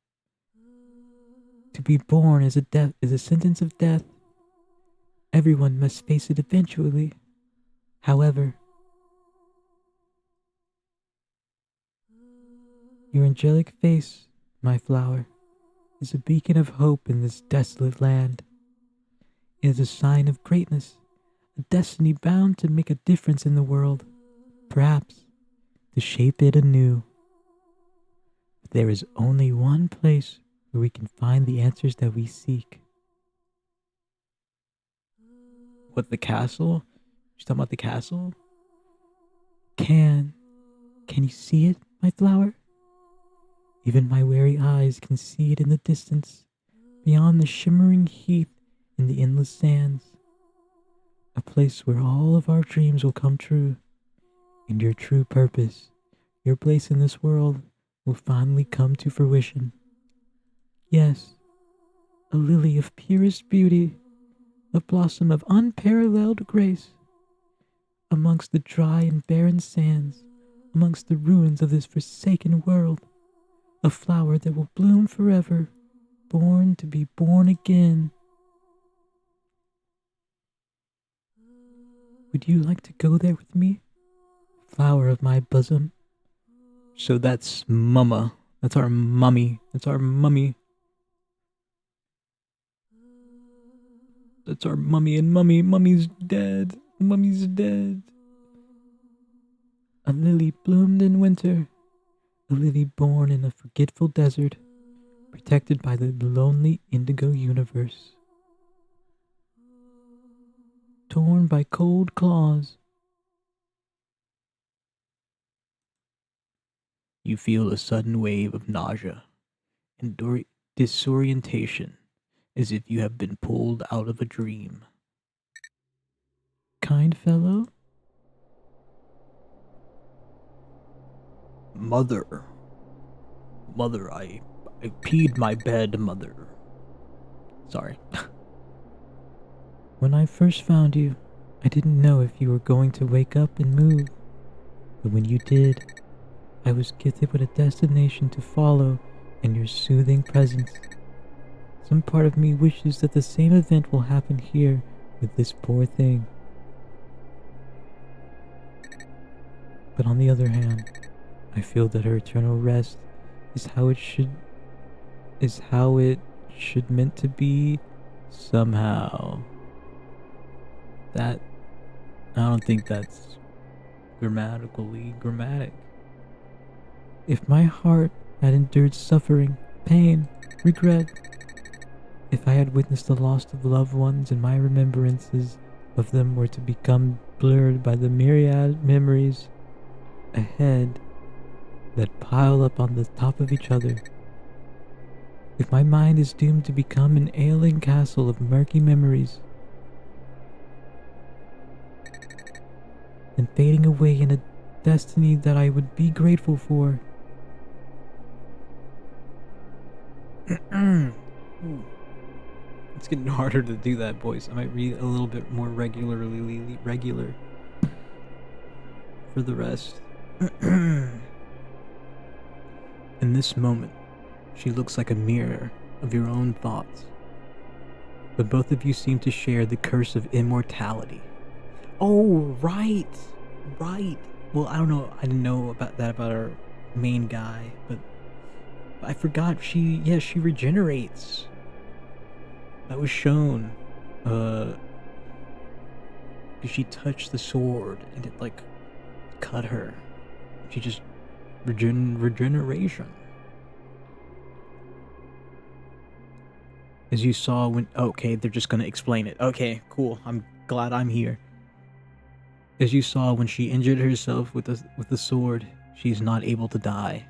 To be born is a sentence of death. Everyone must face it eventually. However, your angelic face, my flower, is a beacon of hope in this desolate land. It is a sign of greatness, a destiny bound to make a difference in the world, perhaps to shape it anew. But there is only one place where we can find the answers that we seek. What, the castle? You talking about the castle? Can you see it, my flower? Even my weary eyes can see it in the distance, beyond the shimmering heath and the endless sands. A place where all of our dreams will come true, and your true purpose, your place in this world, will finally come to fruition. Yes, a lily of purest beauty, a blossom of unparalleled grace. Amongst the dry and barren sands, amongst the ruins of this forsaken world, a flower that will bloom forever, born to be born again. Would you like to go there with me, flower of my bosom? So that's Mama. That's our mummy. That's our mummy. That's our mummy, and mummy's dead. Mummy's dead. A lily bloomed in winter, a lily born in a forgetful desert, protected by the lonely indigo universe. Torn by cold claws, You feel a sudden wave of nausea and disorientation, as if you have been pulled out of a dream. Kind fellow? Mother. Mother, I peed my bed, mother. Sorry. When I first found you, I didn't know if you were going to wake up and move. But when you did, I was gifted with a destination to follow and your soothing presence. Some part of me wishes that the same event will happen here with this poor thing. But on the other hand, I feel that her eternal rest is how it should meant to be somehow. That I don't think that's grammatic. If my heart had endured suffering, pain, regret, if I had witnessed the loss of loved ones and my remembrances of them were to become blurred by the myriad memories ahead that pile up on the top of each other, if my mind is doomed to become an ailing castle of murky memories, and fading away in a destiny that I would be grateful for. It's getting harder to do that, boys. I might read a little bit more regular for the rest. In this moment, she looks like a mirror of your own thoughts. But both of you seem to share the curse of immortality. Oh, right. Well, I don't know. I didn't know about our main guy, but I forgot she regenerates. That was shown. She touched the sword and it like cut her. She just regeneration. As you saw when okay, they're just gonna explain it. Okay, cool. I'm glad I'm here. As you saw when she injured herself with the sword, she's not able to die.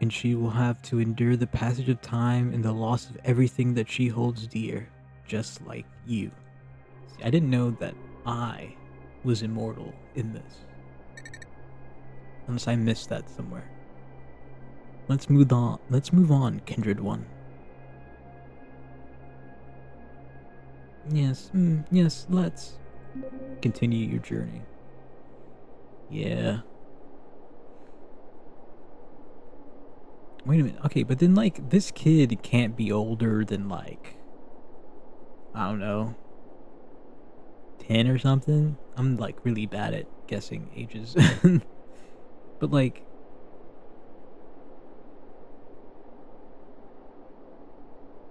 And she will have to endure the passage of time and the loss of everything that she holds dear, just like you. See, I didn't know that I was immortal in this. Unless I missed that somewhere. Let's move on, kindred one. Yes, let's continue your journey. Yeah. Wait a minute. Okay, but then like this kid can't be older than like I don't know 10 or something. I'm like really bad at guessing ages. But like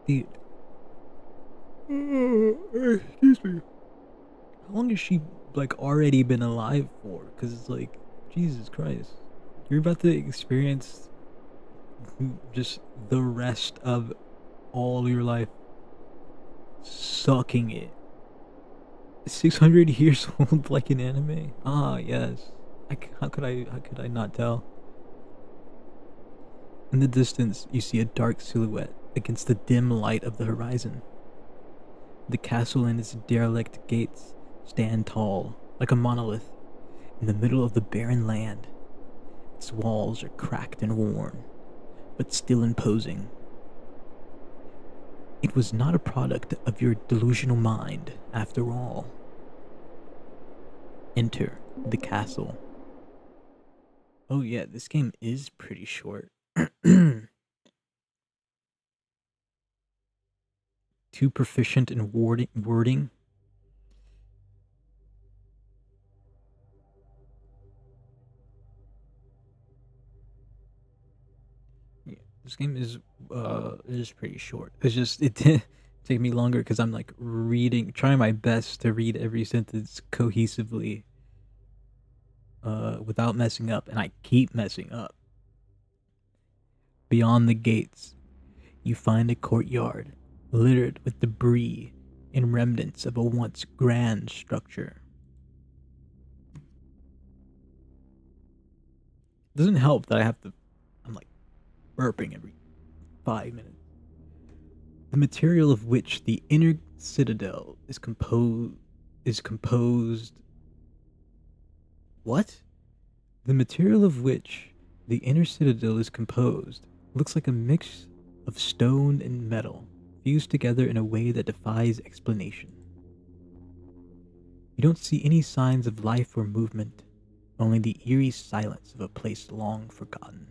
dude. Excuse me. How long has she like already been alive for? Cuz it's like Jesus Christ. You're about to experience just the rest of all your life sucking it. 600 years old like an anime. Ah, yes. How could I not tell? In the distance, you see a dark silhouette against the dim light of the horizon. The castle and its derelict gates stand tall, like a monolith, in the middle of the barren land. Its walls are cracked and worn, but still imposing. It was not a product of your delusional mind, after all. Enter the castle. Oh yeah, this game is pretty short. Too proficient in wording. Yeah, this game is pretty short. It's just it did take me longer because I'm like trying my best to read every sentence cohesively, without messing up, and I keep messing up. Beyond the gates, you find a courtyard littered with debris and remnants of a once grand structure. Doesn't help that I have to burping every 5 minutes. The material of which the inner citadel is composed. What? The material of which the inner citadel is composed looks like a mix of stone and metal, fused together in a way that defies explanation. You don't see any signs of life or movement, only the eerie silence of a place long forgotten.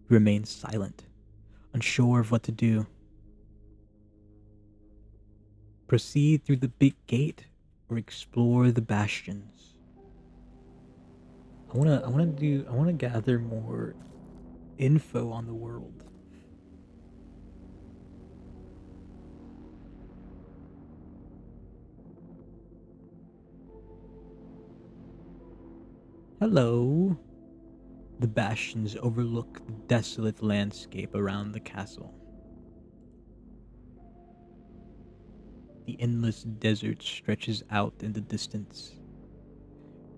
You remain silent, unsure of what to do. Proceed through the big gate or explore the bastions. I wanna gather more info on the world. Hello. The bastions overlook the desolate landscape around the castle. The endless desert stretches out in the distance,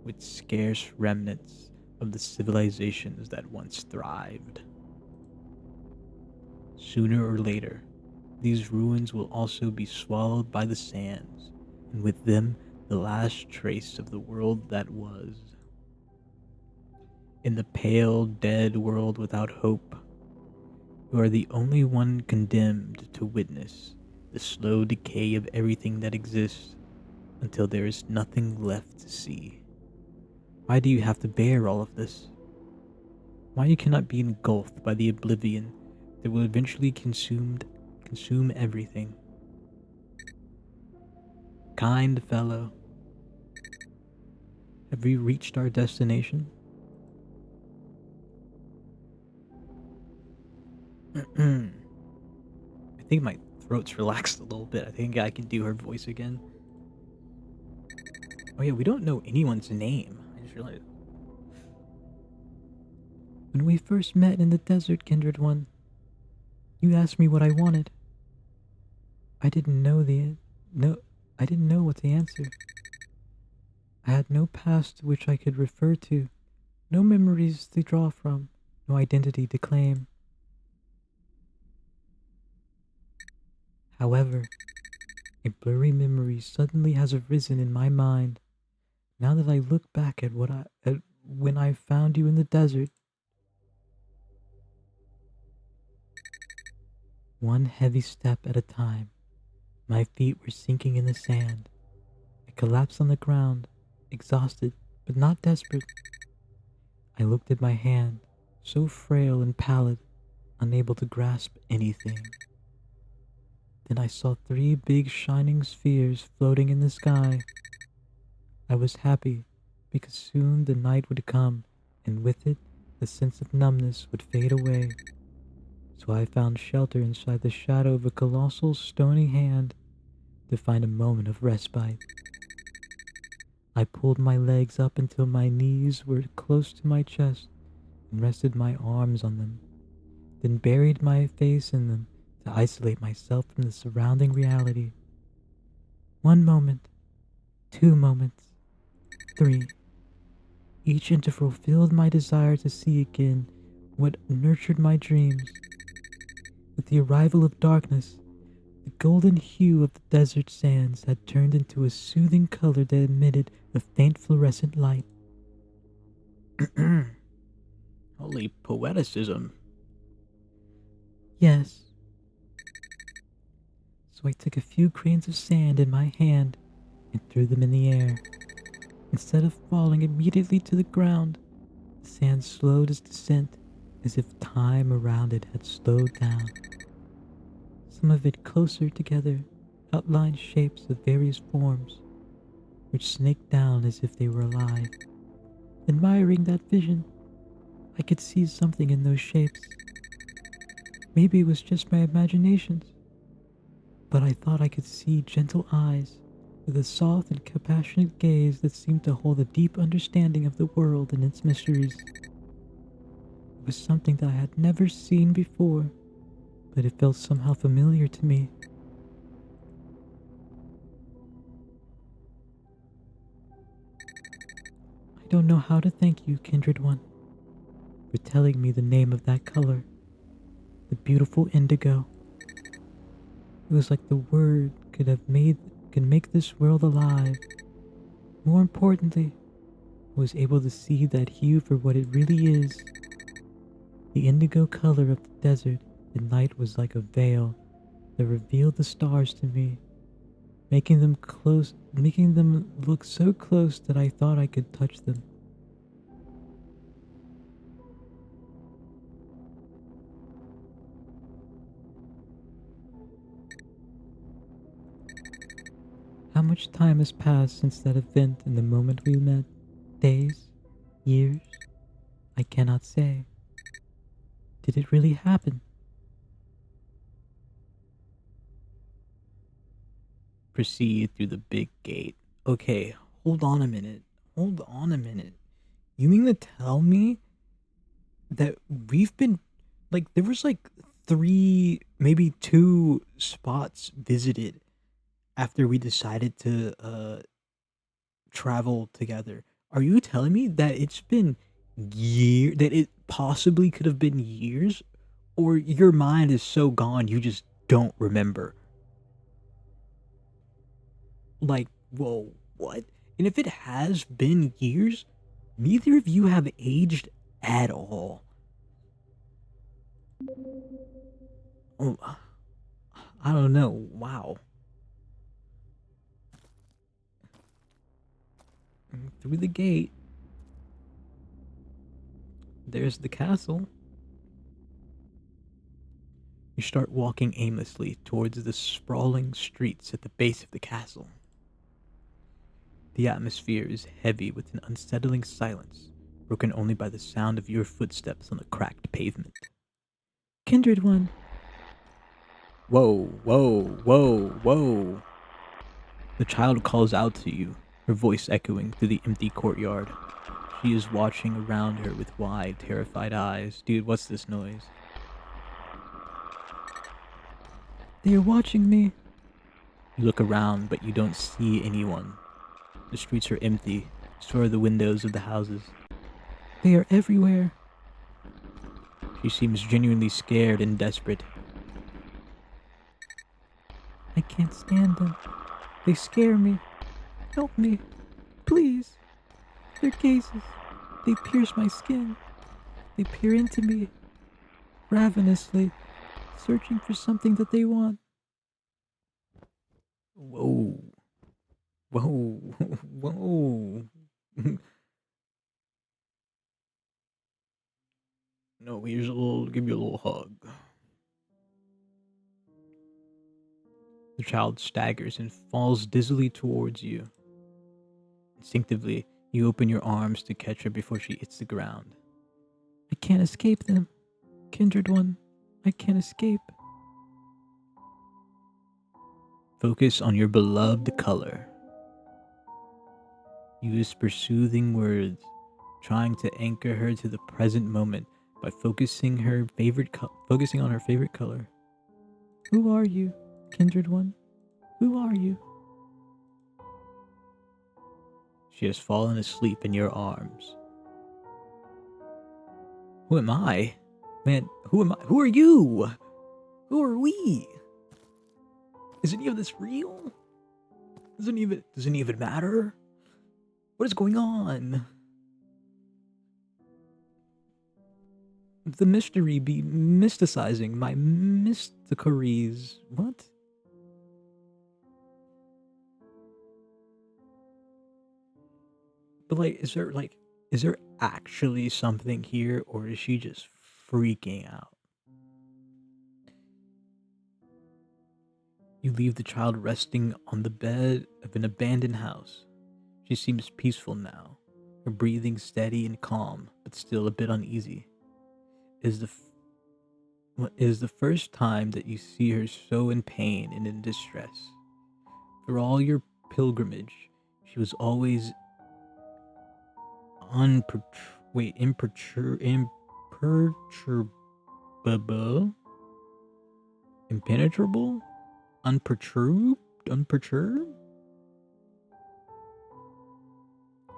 with scarce remnants of the civilizations that once thrived. Sooner or later, these ruins will also be swallowed by the sands, and with them, the last trace of the world that was. In the pale, dead world without hope, you are the only one condemned to witness the slow decay of everything that exists until there is nothing left to see. Why do you have to bear all of this? Why you cannot be engulfed by the oblivion that will eventually consume everything? Kind fellow, have we reached our destination? I think my throat's relaxed a little bit. I think I can do her voice again. Oh yeah, we don't know anyone's name. I just realized. When we first met in the desert, Kindred One, you asked me what I wanted. I didn't know no I didn't know what to answer. I had no past to which I could refer to, no memories to draw from, no identity to claim. However, a blurry memory suddenly has arisen in my mind now that I look back at when I found you in the desert. One heavy step at a time, my feet were sinking in the sand. I collapsed on the ground, exhausted but not desperate. I looked at my hand, so frail and pallid, unable to grasp anything. Then I saw three big shining spheres floating in the sky. I was happy because soon the night would come, and with it the sense of numbness would fade away. So I found shelter inside the shadow of a colossal stony hand to find a moment of respite. I pulled my legs up until my knees were close to my chest and rested my arms on them, then buried my face in them to isolate myself from the surrounding reality. 1 moment, 2 moments, 3. Each interval filled my desire to see again what nurtured my dreams. With the arrival of darkness, the golden hue of the desert sands had turned into a soothing color that emitted a faint fluorescent light. Holy poeticism. Yes. So I took a few grains of sand in my hand and threw them in the air. Instead of falling immediately to the ground, the sand slowed its descent as if time around it had slowed down. Some of it closer together outlined shapes of various forms, which snaked down as if they were alive. Admiring that vision, I could see something in those shapes. Maybe it was just my imaginations, but I thought I could see gentle eyes with a soft and compassionate gaze that seemed to hold a deep understanding of the world and its mysteries. It was something that I had never seen before, but it felt somehow familiar to me. I don't know how to thank you, Kindred One, were telling me the name of that color, the beautiful indigo. It was like the word could make this world alive. More importantly, I was able to see that hue for what it really is. The indigo color of the desert at night was like a veil that revealed the stars to me, making them look so close that I thought I could touch them. How much time has passed since that event and the moment we met? Days? Years? I cannot say. Did it really happen? Proceed through the big gate. Okay, hold on a minute. Hold on a minute. You mean to tell me that we've been like there was like three, maybe two spots visited after we decided to travel together? Are you telling me that it's been that it possibly could have been years, or your mind is so gone you just don't remember? Like, whoa, what? And if it has been years, neither of you have aged at all. Oh, I don't know. Wow. Through the gate, there's the castle. You start walking aimlessly towards the sprawling streets at the base of the castle. The atmosphere is heavy with an unsettling silence, broken only by the sound of your footsteps on the cracked pavement. Kindred One, Whoa, whoa, whoa, whoa. The child calls out to you, her voice echoing through the empty courtyard. She is watching around her with wide, terrified eyes. Dude, what's this noise? they are watching me. You look around, but you don't see anyone. The streets are empty, so are the windows of the houses. They are everywhere. She seems genuinely scared and desperate. I can't stand them. They scare me. Help me. Please. Their gazes. They pierce my skin. They peer into me. Ravenously. Searching for something that they want. Whoa. Whoa. Whoa. No, give you a little hug. The child staggers and falls dizzily towards you. Instinctively, you open your arms to catch her before she hits the ground. I can't escape them. Kindred One, I can't escape. Focus on your beloved color. You whisper soothing words, trying to anchor her to the present moment by focusing on her favorite color. Who are you, Kindred One? Who are you? She has fallen asleep in your arms. Who am I? Man, who am I? Who are you? Who are we? Is any of this real? Does any of it matter? What is going on? The mystery be mysticizing my mysticaries. What? But is there actually something here, or is she just freaking out? You leave the child resting on the bed of an abandoned house. She seems peaceful now, her breathing steady and calm, but still a bit uneasy. It is the first time that you see her so in pain and in distress. For all your pilgrimage, she was always impenetrable, unperturbed.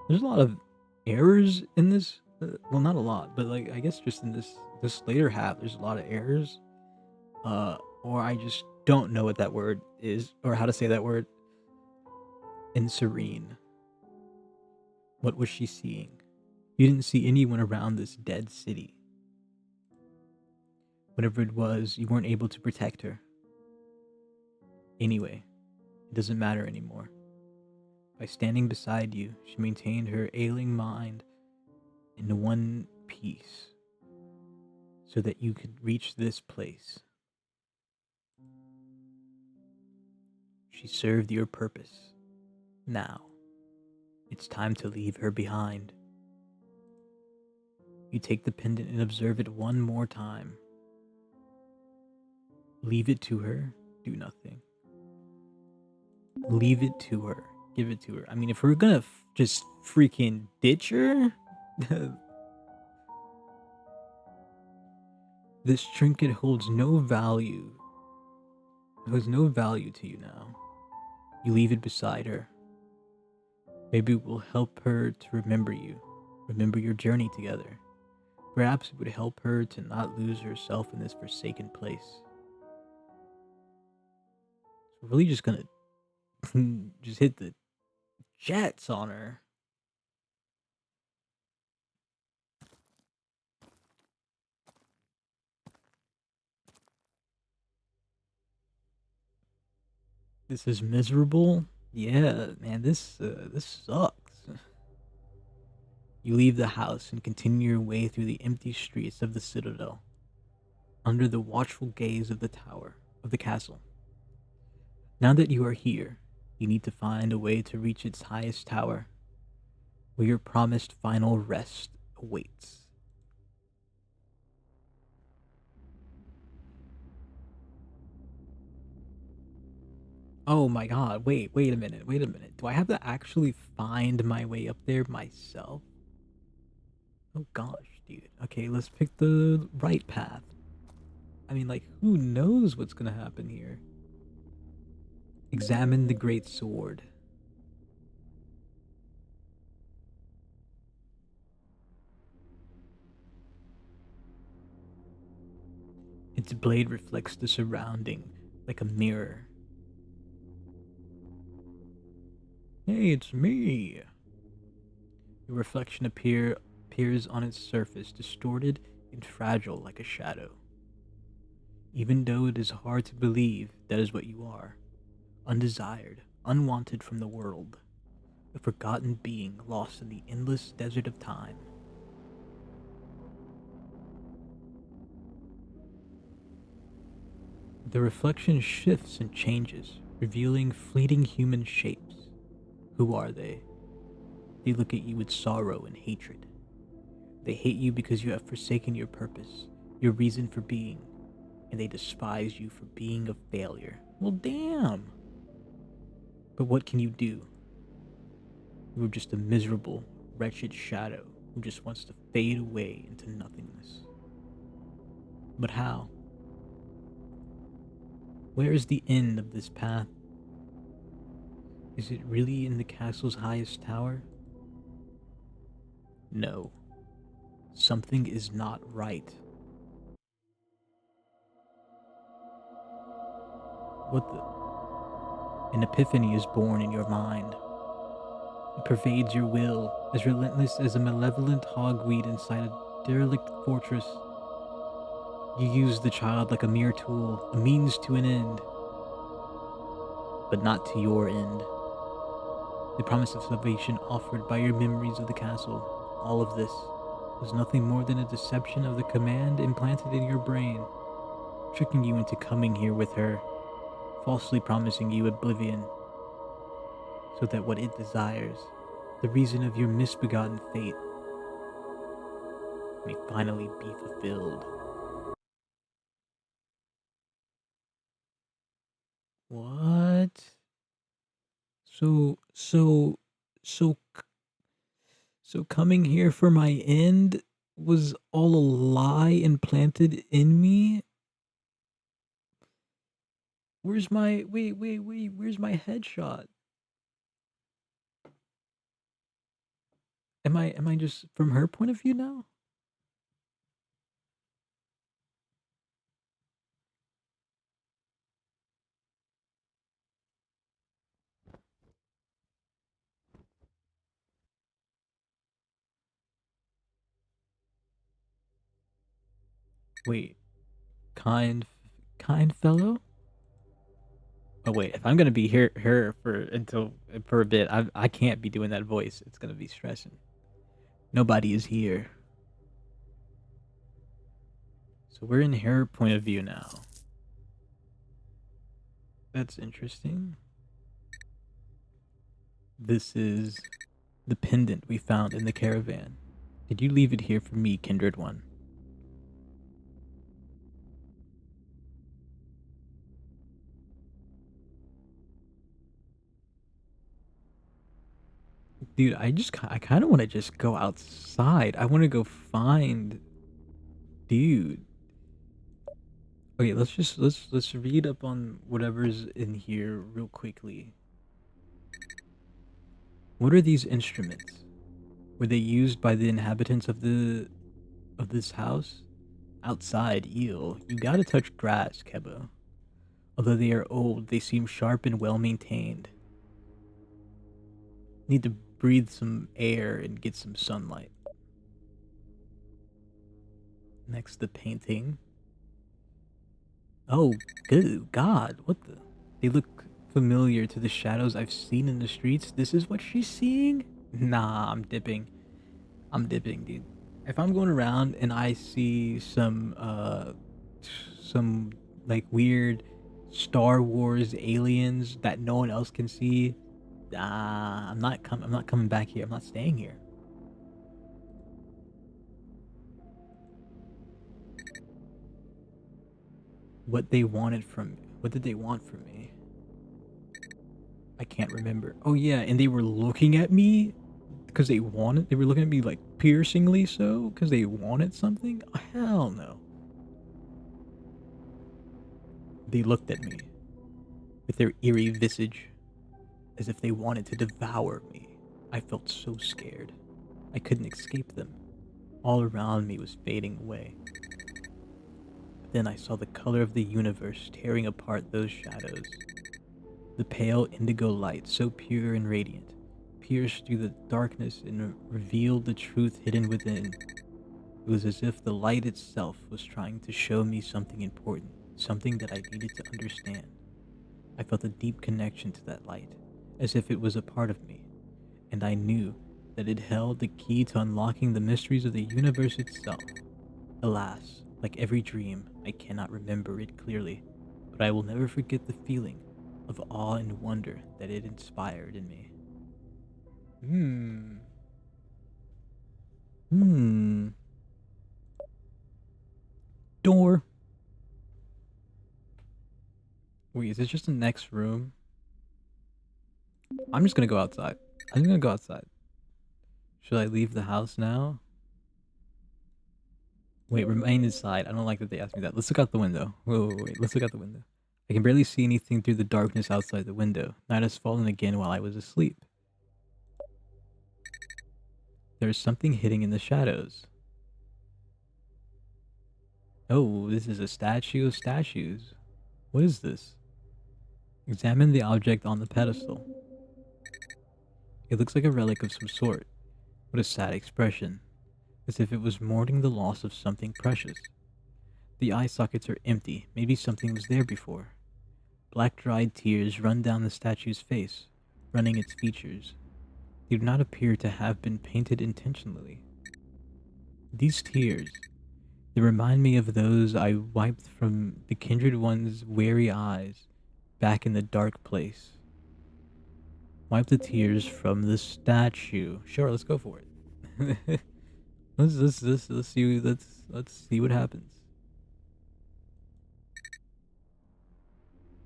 There's a lot of errors in this well, not a lot, but like I guess just in this later half, there's a lot of errors. Or I just don't know what that word is or how to say that word. In Serene, what was she seeing? You didn't see anyone around this dead city. Whatever it was, you weren't able to protect her. Anyway, it doesn't matter anymore. By standing beside you, she maintained her ailing mind in one piece so that you could reach this place. She served your purpose. Now, it's time to leave her behind. You take the pendant and observe it one more time. Leave it to her, do nothing. Leave it to her, give it to her. I mean, if we're gonna just freaking ditch her, this trinket holds no value. It has no value to you now. You leave it beside her. Maybe it will help her to remember you, remember your journey together. Perhaps it would help her to not lose herself in this forsaken place. So we're really just gonna just hit the jets on her. This is miserable. Yeah, man, this sucks. You leave the house and continue your way through the empty streets of the citadel, under the watchful gaze of the tower of the castle. Now that you are here, you need to find a way to reach its highest tower, where your promised final rest awaits. Oh my god, wait a minute, wait a minute. Do I have to actually find my way up there myself? Oh gosh, dude. Okay, let's pick the right path. I mean, like, who knows what's gonna happen here? Examine the great sword. Its blade reflects the surrounding like a mirror. Hey, it's me. Your reflection appears on its surface, distorted and fragile like a shadow. Even though it is hard to believe, that is what you are. Undesired, unwanted from the world. A forgotten being lost in the endless desert of time. The reflection shifts and changes, revealing fleeting human shapes. Who are they? They look at you with sorrow and hatred. They hate you because you have forsaken your purpose, your reason for being, and they despise you for being a failure. Well, damn. But what can you do? You are just a miserable, wretched shadow who just wants to fade away into nothingness. But how? Where is the end of this path? Is it really in the castle's highest tower? No. Something is not right. What the? An epiphany is born in your mind. It pervades your will, as relentless as a malevolent hogweed inside a derelict fortress. You use the child like a mere tool, a means to an end, but not to your end. The promise of salvation offered by your memories of the castle, all of this, was nothing more than a deception of the command implanted in your brain, tricking you into coming here with her, falsely promising you oblivion, so that what it desires, the reason of your misbegotten fate, may finally be fulfilled. What? So, so, so, so coming here for my end was all a lie implanted in me? Where's my, where's my headshot? Am I just from her point of view now? Wait, kind kind fellow? Oh wait, if I'm gonna be here her for a bit, I can't be doing that voice. It's gonna be stressing. Nobody is here. So we're in her point of view now. That's interesting. This is the pendant we found in the caravan. Did you leave it here for me, kindred one? Dude, I kind of want to just go outside. I want to go find dude. Okay, let's read up on whatever's in here real quickly. What are these instruments? Were they used by the inhabitants of this house? Outside, eel. You gotta touch grass, Kebo. Although they are old, they seem sharp and well maintained. Need to breathe some air and get some sunlight. Next, the painting. Oh, good God, what the? They look familiar to the shadows I've seen in the streets. This is what she's seeing? Nah, I'm dipping. I'm dipping, dude. If I'm going around and I see some like weird Star Wars aliens that no one else can see, I'm not coming back here. I'm not staying here. What they wanted from me. What did they want from me? I can't remember. Oh yeah, and they were looking at me because they were looking at me like piercingly so because they wanted something? Oh, hell no. They looked at me with their eerie visage as if they wanted to devour me. I felt so scared. I couldn't escape them. All around me was fading away. But then I saw the color of the universe tearing apart those shadows. The pale indigo light, so pure and radiant, pierced through the darkness and revealed the truth hidden within. It was as if the light itself was trying to show me something important, something that I needed to understand. I felt a deep connection to that light, as if it was a part of me, and I knew that it held the key to unlocking the mysteries of the universe itself. Alas, like every dream, I cannot remember it clearly, but I will never forget the feeling of awe and wonder that it inspired in me. Hmm. Hmm. Door. Wait, is this just the next room? I'm just gonna go outside. I'm gonna go outside. Should I leave the house now? Wait, remain inside. I don't like that they asked me that. Let's look out the window. Wait. Let's look out the window. I can barely see anything through the darkness outside the window. Night has fallen again while I was asleep. There is something hidden in the shadows. Oh, this is a statue of statues. What is this? Examine the object on the pedestal. It looks like a relic of some sort. What a sad expression, as if it was mourning the loss of something precious. The eye sockets are empty. Maybe something was there before. Black dried tears run down the statue's face, running its features. They do not appear to have been painted intentionally. These tears, they remind me of those I wiped from the kindred one's weary eyes back in the dark place. Wipe the tears from the statue. Sure, let's go for it. Let's see what happens.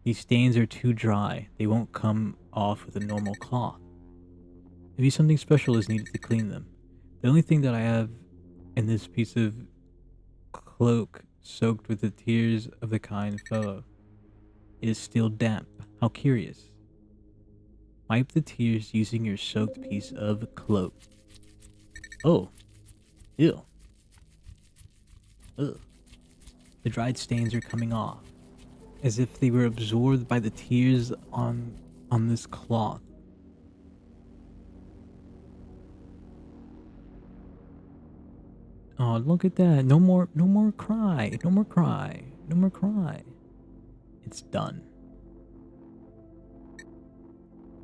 These stains are too dry. They won't come off with a normal cloth. Maybe something special is needed to clean them. The only thing that I have in this piece of cloak soaked with the tears of the kind fellow is still damp. How curious. Wipe the tears using your soaked piece of cloak. Oh, ew. Ugh. The dried stains are coming off, as if they were absorbed by the tears on this cloth. Oh, look at that. No more cry. No more cry. No more cry. It's done.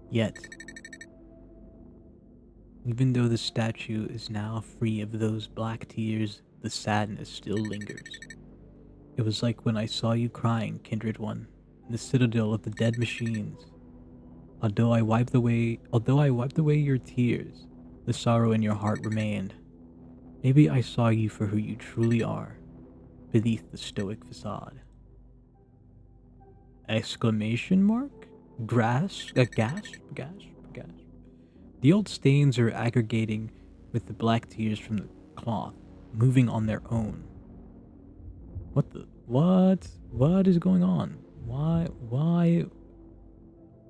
Yet, even though the statue is now free of those black tears, the sadness still lingers. It was like when I saw you crying, kindred one, in the citadel of the dead machines. Although I wiped away your tears, the sorrow in your heart remained. Maybe I saw you for who you truly are, beneath the stoic facade. Exclamation mark? Gasp. The old stains are aggregating with the black tears from the cloth, moving on their own. What is going on? Why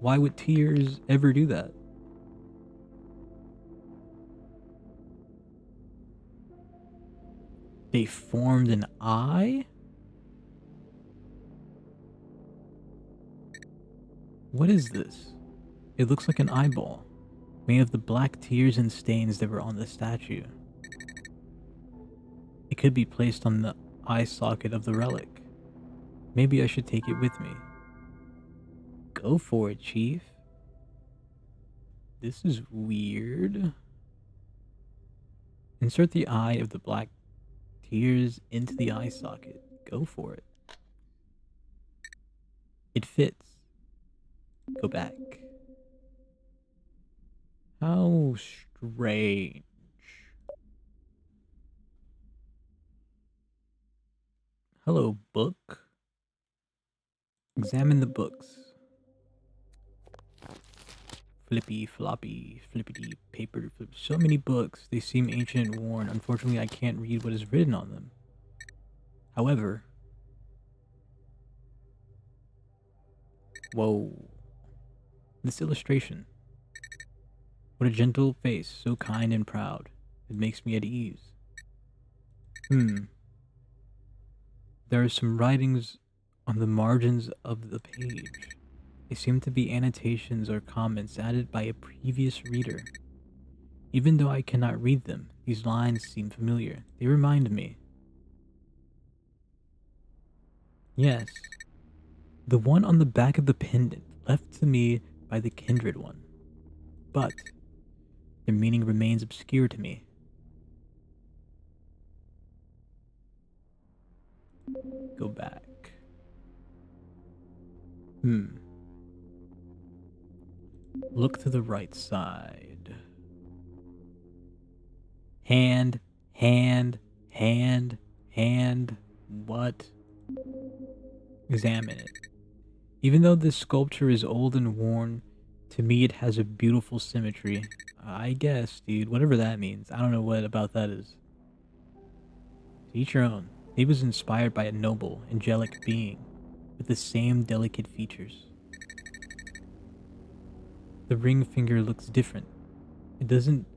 would tears ever do that? They formed an eye? What is this? It looks like an eyeball, made of the black tears and stains that were on the statue. It could be placed on the eye socket of the relic. Maybe I should take it with me. Go for it, Chief. This is weird. Insert the eye of the black tears into the eye socket. Go for it. It fits. Go back. How strange. Hello, book. Examine the books. Flippy, floppy, flippity, paper, flip. So many books. They seem ancient and worn. Unfortunately, I can't read what is written on them. However... Whoa. This illustration. What a gentle face, so kind and proud. It makes me at ease. There are some writings on the margins of the page. They seem to be annotations or comments added by a previous reader. Even though I cannot read them, these lines seem familiar. They remind me. Yes. The one on the back of the pendant, left to me by the kindred one. But their meaning remains obscure to me. Go back. Look to the right side. Hand. What? Examine it. Even though this sculpture is old and worn, to me it has a beautiful symmetry. I guess, dude. Whatever that means. I don't know what about that is. To each your own. It was inspired by a noble, angelic being with the same delicate features. The ring finger looks different. It doesn't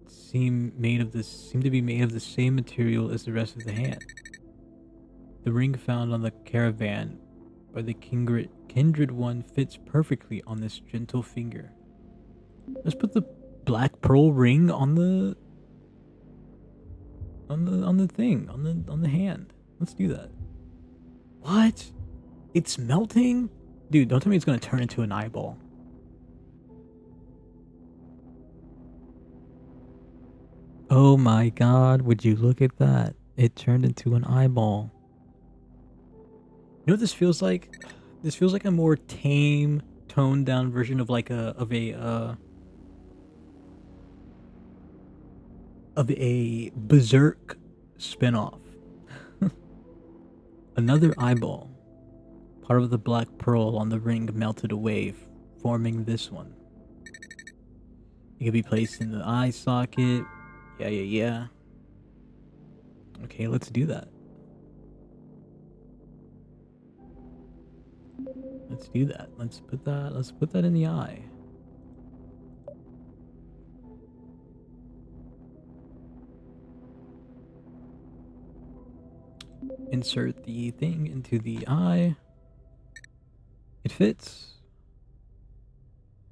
seem to be made of the same material as the rest of the hand. The ring found on the caravan by the kindred one fits perfectly on this gentle finger. Let's put the black pearl ring on the hand. Let's do that. What? It's melting? Dude, don't tell me it's gonna turn into an eyeball. Oh my god, would you look at that? It turned into an eyeball. You know what this feels like? This feels like a more tame, toned down version of like a Berserk spinoff. Another eyeball. Part of the black pearl on the ring melted away, forming this one. It can be placed in the eye socket. Yeah. Okay, let's do that. Let's do that. Let's put that in the eye. insert the thing into the eye. It fits.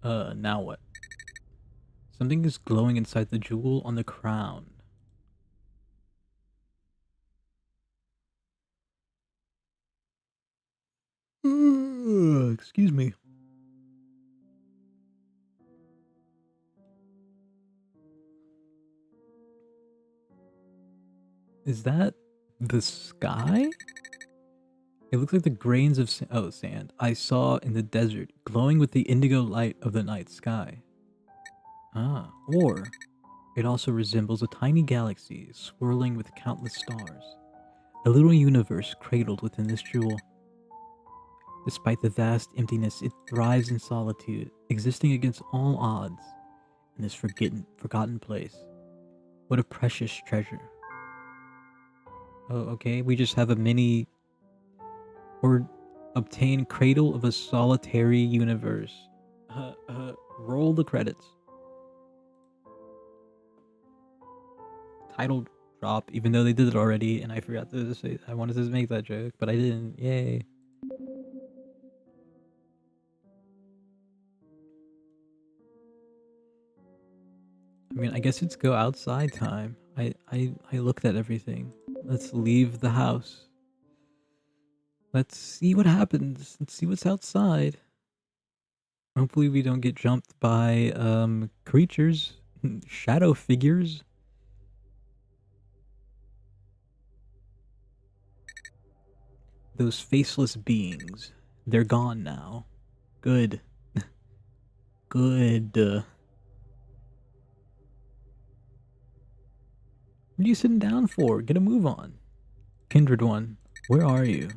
Now what? Something is glowing inside the jewel on the crown. Excuse me. Is that the sky? It looks like the grains of sand I saw in the desert, glowing with the indigo light of the night sky. Ah, or it also resembles a tiny galaxy swirling with countless stars, a little universe cradled within this jewel. Despite the vast emptiness, it thrives in solitude, existing against all odds in this forgotten place. What a precious treasure. Oh, okay, we just have a mini... Or obtain cradle of a solitary universe. Roll the credits. Title drop, even though they did it already, and I forgot to say I wanted to make that joke, but I didn't. Yay. I mean, I guess it's go outside time. I looked at everything. Let's leave the house. Let's see what happens. Let's see what's outside. Hopefully we don't get jumped by creatures, shadow figures. Those faceless beings. They're gone now. Good. Good. What are you sitting down for? Get a move on. Kindred one, where are you?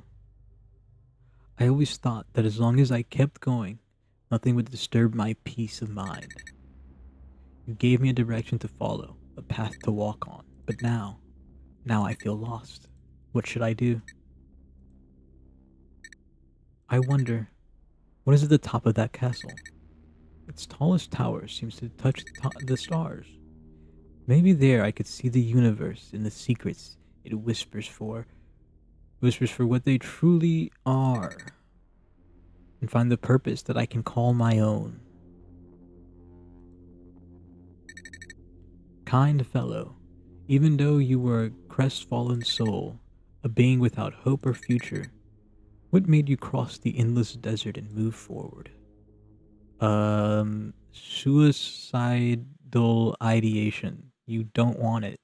I always thought that as long as I kept going, nothing would disturb my peace of mind. You gave me a direction to follow, a path to walk on, but now I feel lost. What should I do? I wonder, what is at the top of that castle? Its tallest tower seems to touch the stars. Maybe there I could see the universe and the secrets it whispers for what they truly are, and find the purpose that I can call my own. Kind fellow, even though you were a crestfallen soul, a being without hope or future, what made you cross the endless desert and move forward? Suicidal ideation. You don't want it.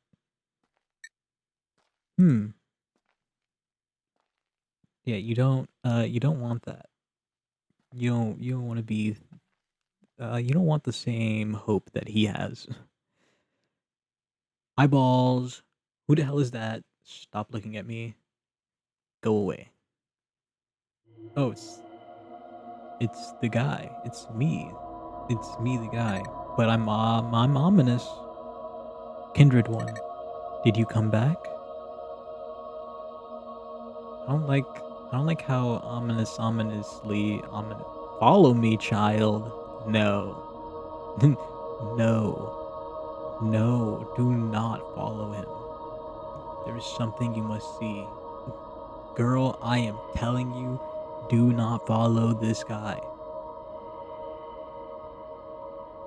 Yeah, you don't want that. You don't want to be you don't want the same hope that he has. Eyeballs. Who the hell is that? Stop looking at me. Go away. Oh, it's the guy. It's me. It's me, the guy. But I'm ominous. Kindred one. Did you come back? I don't like how ominously ominous. Follow me, child. No. No. No, do not follow him. There is something you must see. Girl, I am telling you, do not follow this guy.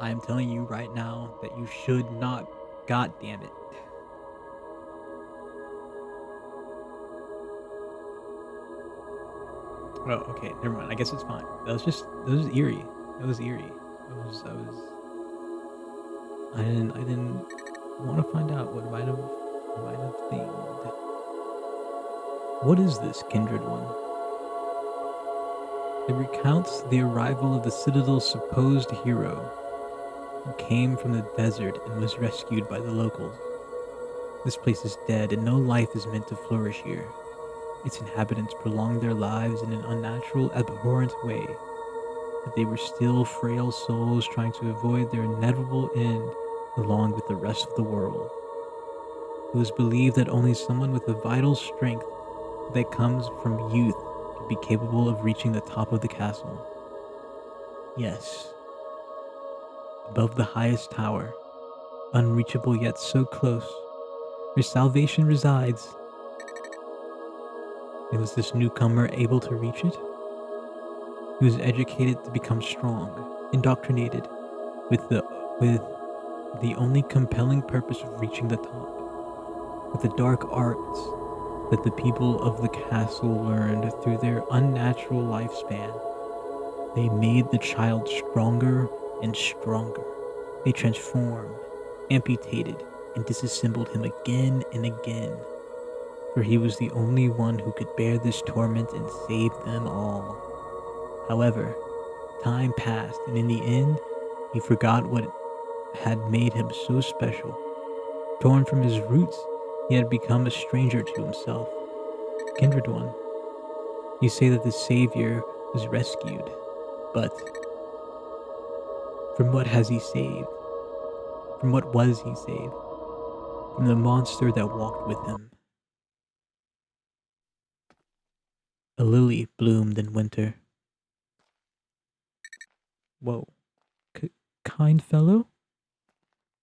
I am telling you right now that you should not. God damn it. Oh, okay, never mind. I guess it's fine. That was eerie. That was eerie. I didn't want to find out what might have themed. What is this, Kindred one? It recounts the arrival of the Citadel's supposed hero, who came from the desert and was rescued by the locals. This place is dead and no life is meant to flourish here. Its inhabitants prolonged their lives in an unnatural, abhorrent way, but they were still frail souls trying to avoid their inevitable end along with the rest of the world. It was believed that only someone with the vital strength that comes from youth could be capable of reaching the top of the castle. Yes, above the highest tower, unreachable yet so close, where salvation resides. And was this newcomer able to reach it? He was educated to become strong, indoctrinated with the only compelling purpose of reaching the top, with the dark arts that the people of the castle learned through their unnatural lifespan. They made the child stronger and stronger. They transformed, amputated, and disassembled him again and again, for he was the only one who could bear this torment and save them all. However, time passed, and in the end, he forgot what had made him so special. Torn from his roots, he had become a stranger to himself. Kindred one, you say that the Savior was rescued, but from what has he saved? From what was he saved? From the monster that walked with him. A lily bloomed in winter. Whoa. Kind fellow?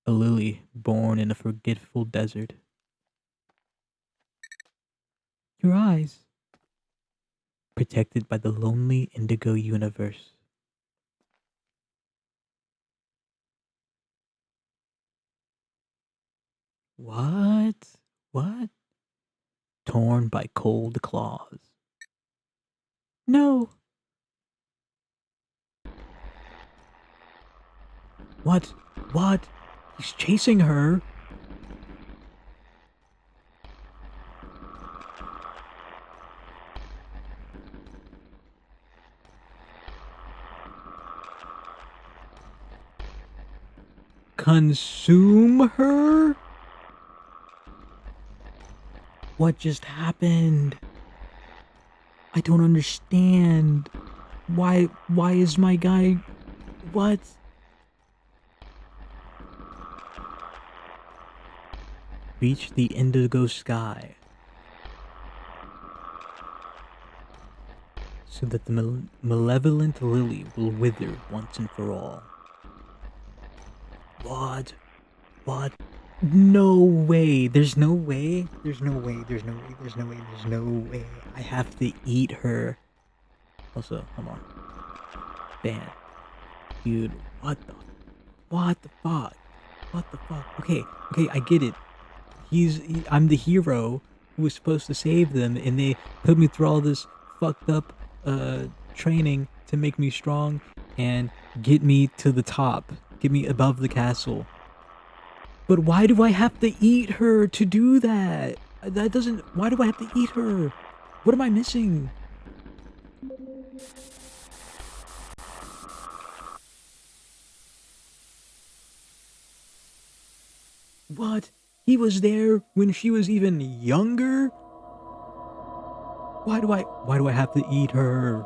A lily born in a forgetful desert. Your eyes. Protected by the lonely indigo universe. What? What? Torn by cold claws. No. What? What? He's chasing her. Consume her? What just happened? I don't understand. Why is my guy... What? Reach the indigo sky, so that the malevolent lily will wither once and for all. What? What? No way. There's no way. There's no way. There's no way. There's no way. There's no way. I have to eat her. Also, hold on. Ban. Dude, what the fuck? What the fuck? Okay, I get it. I'm the hero who was supposed to save them, and they put me through all this fucked up training to make me strong and get me to the top, get me above the castle. But why do I have to eat her to do that? Why do I have to eat her? What am I missing? What? He was there when she was even younger? Why do I have to eat her?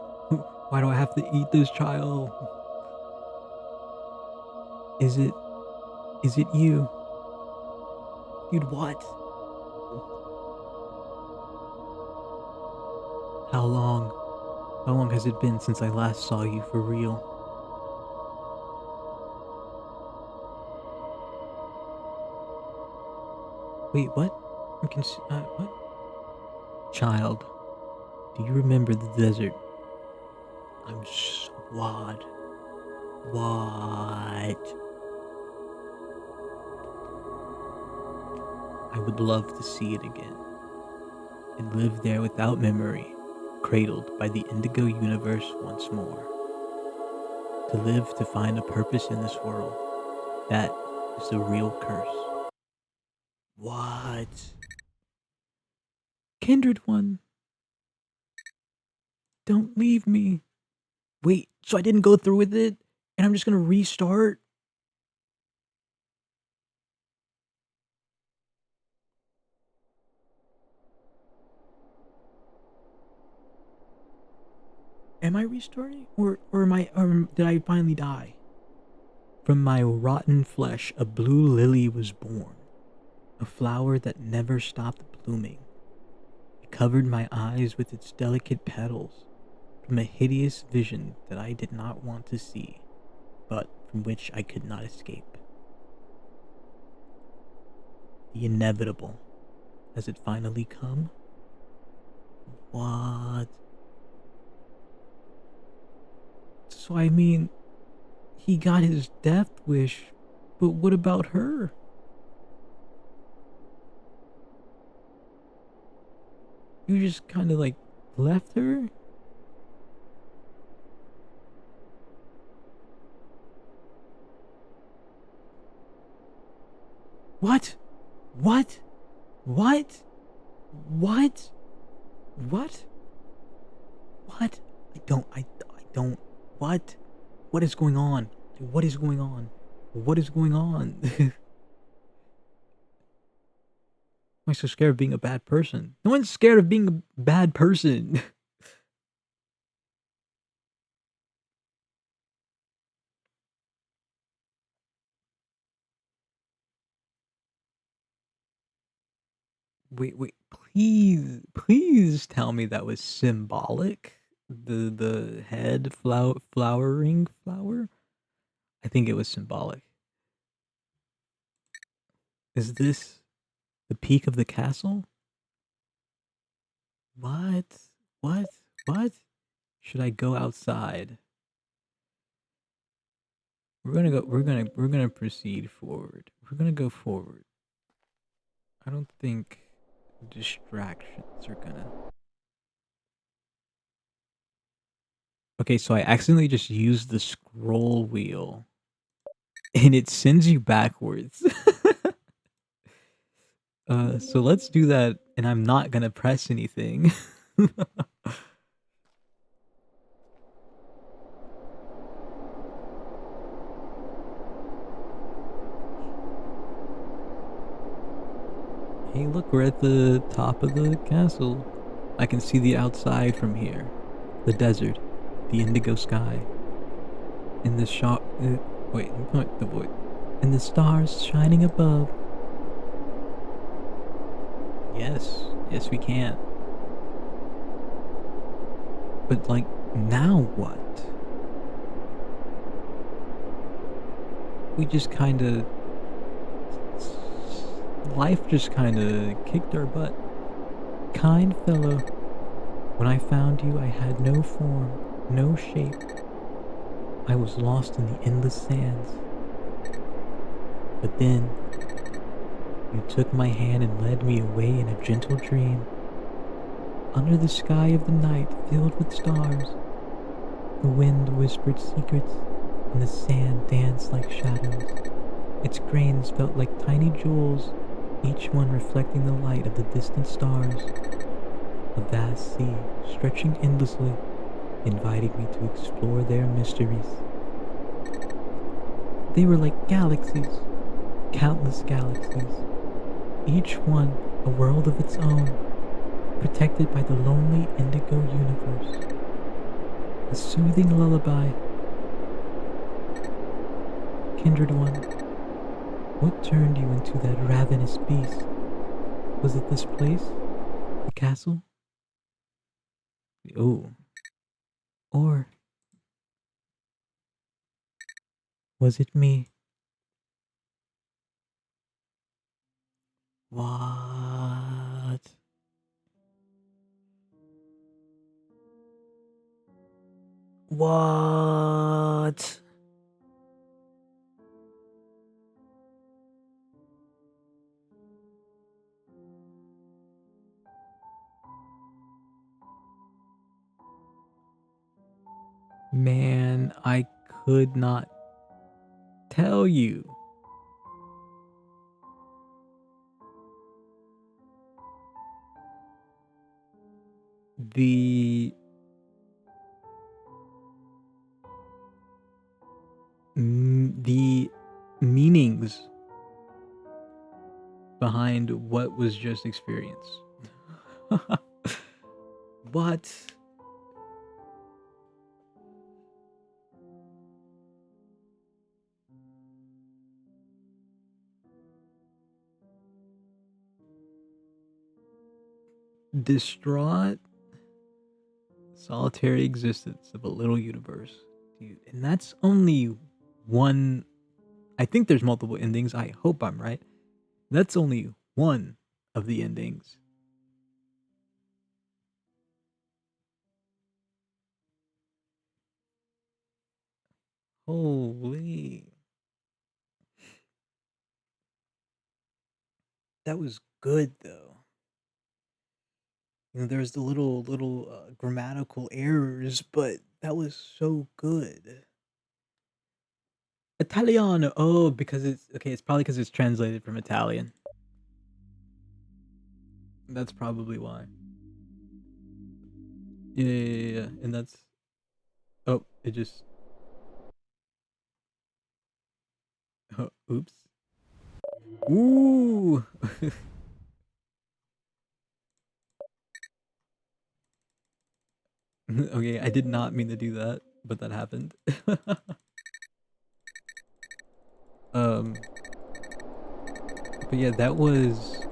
Why do I have to eat this child? Is it you? Dude, what? How long? How long has it been since I last saw you for real? Wait, what? What? Child, do you remember the desert? I'm what? What? I would love to see it again, and live there without memory, cradled by the indigo universe once more. To live to find a purpose in this world, that is the real curse. What? Kindred one. Don't leave me. Wait, so I didn't go through with it, and I'm just gonna restart? Am I restarting? Or did I finally die? From my rotten flesh, a blue lily was born. A flower that never stopped blooming. It covered my eyes with its delicate petals from a hideous vision that I did not want to see, but from which I could not escape. The inevitable. Has it finally come? What? So I mean, he got his death wish, but what about her? You just kind of like left her? What? What? What? What? What? What? I don't. What? What is going on? What is going on? What is going on? Am I so scared of being a bad person? No one's scared of being a bad person. Wait, please tell me that was symbolic. The head flowering flower? I think it was symbolic. Is this the peak of the castle? What? What? What? Should I go outside? We're gonna proceed forward. We're gonna go forward. I don't think distractions are gonna. Okay, so I accidentally just used the scroll wheel and it sends you backwards. So let's do that and I'm not gonna press anything. Hey, look, we're at the top of the castle. I can see the outside from here. The desert, the indigo sky, and the shop. Wait, not the void. And the stars shining above. Yes, we can. But, like, now what? We just kinda. Life just kinda kicked our butt. Kind fellow, when I found you, I had no form, no shape. I was lost in the endless sands. But then, you took my hand and led me away in a gentle dream. Under the sky of the night filled with stars, the wind whispered secrets, and the sand danced like shadows. Its grains felt like tiny jewels, each one reflecting the light of the distant stars. A vast sea, stretching endlessly, invited me to explore their mysteries. They were like galaxies, countless galaxies, each one a world of its own, protected by the lonely indigo universe. A soothing lullaby. Kindred one, what turned you into that ravenous beast? Was it this place? The castle? Oh. Or was it me? What? What? Man, I could not tell you. The the meanings behind what was just experienced. What? Distraught, solitary existence of a little universe. Dude, and that's only one. I think there's multiple endings. I hope I'm right. That's only one of the endings. Holy. That was good though. You know, there's the little grammatical errors, but that was so good. Italiano. Oh, because it's okay. It's probably because it's translated from Italian. That's probably why. Yeah. And that's. Oh, it just. Oh, oops. Ooh. Okay, I did not mean to do that, but that happened. um, but yeah, that was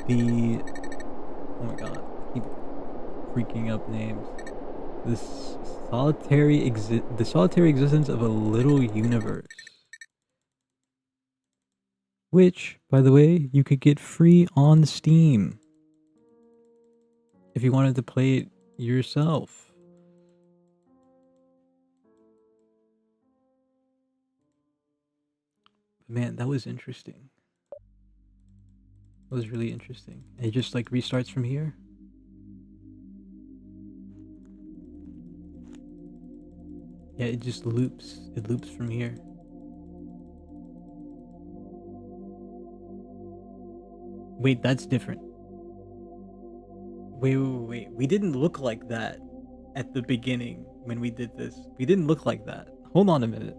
the. Oh my god, I keep freaking up names. This the solitary existence of a little universe, which, by the way, you could get free on Steam if you wanted to play it yourself. But man, that was interesting. That was really interesting. And it just like restarts from here. Yeah, it just loops. It loops from here. Wait, that's different. Wait. We didn't look like that at the beginning when we did this. We didn't look like that. Hold on a minute.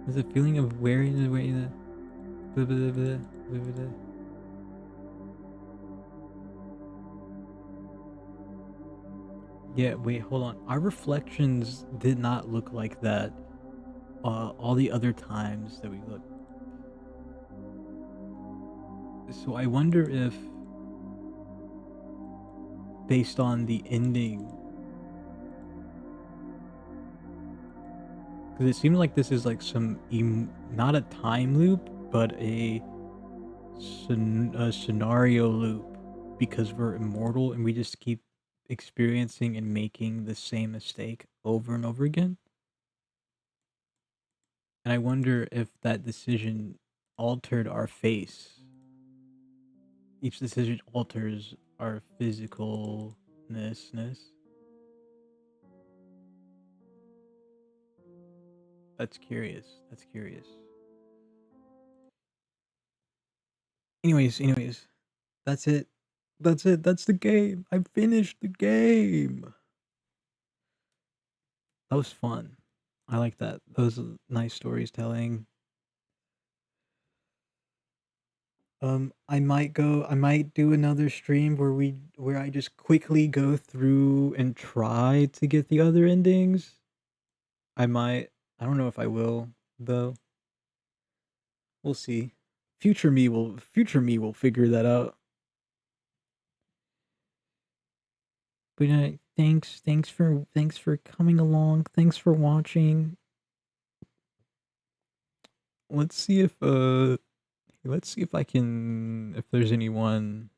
There's a feeling of wearing the blah, blah, blah, blah, blah, blah. Yeah, wait, hold on. Our reflections did not look like that all the other times that we looked. So I wonder if, based on the ending, because it seems like this is like not a time loop, but a scenario loop, because we're immortal and we just keep experiencing and making the same mistake over and over again. And I wonder if that decision altered our face. Each decision alters our physicalness. That's curious. That's curious. Anyways, that's it. That's it. That's the game. I finished the game. That was fun. I like that. Those are nice stories telling. I might do another stream where I just quickly go through and try to get the other endings. I might. I don't know if I will though. We'll see. Future me will figure that out. But thanks for coming along. Thanks for watching. Let's see if I can, if there's anyone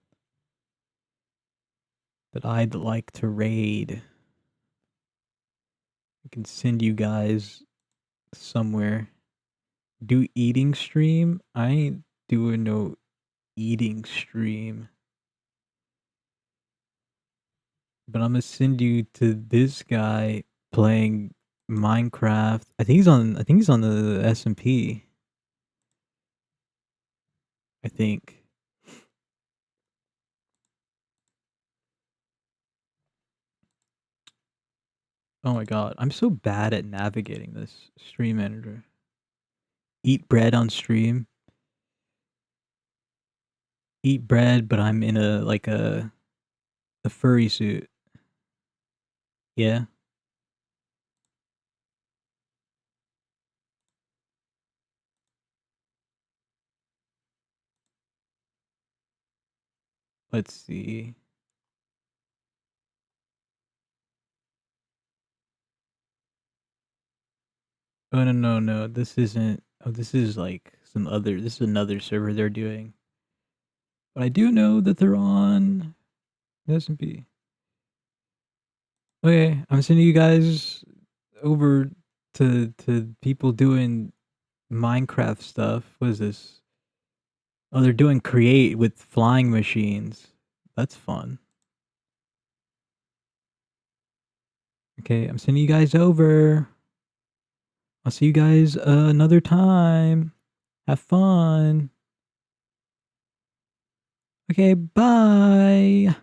that I'd like to raid. I can send you guys somewhere. Do eating stream? I ain't doing no eating stream. But I'm gonna send you to this guy playing Minecraft. I think he's on the SMP. I think. Oh my god, I'm so bad at navigating this stream manager. Eat bread on stream. Eat bread, but I'm in a furry suit. Yeah. Let's see. Oh no. This isn't. Oh, this is like This is another server they're doing. But I do know that they're on SMP. Okay, I'm sending you guys over to people doing Minecraft stuff. What is this? Oh, they're doing create with flying machines. That's fun. Okay, I'm sending you guys over. I'll see you guys another time. Have fun. Okay, bye.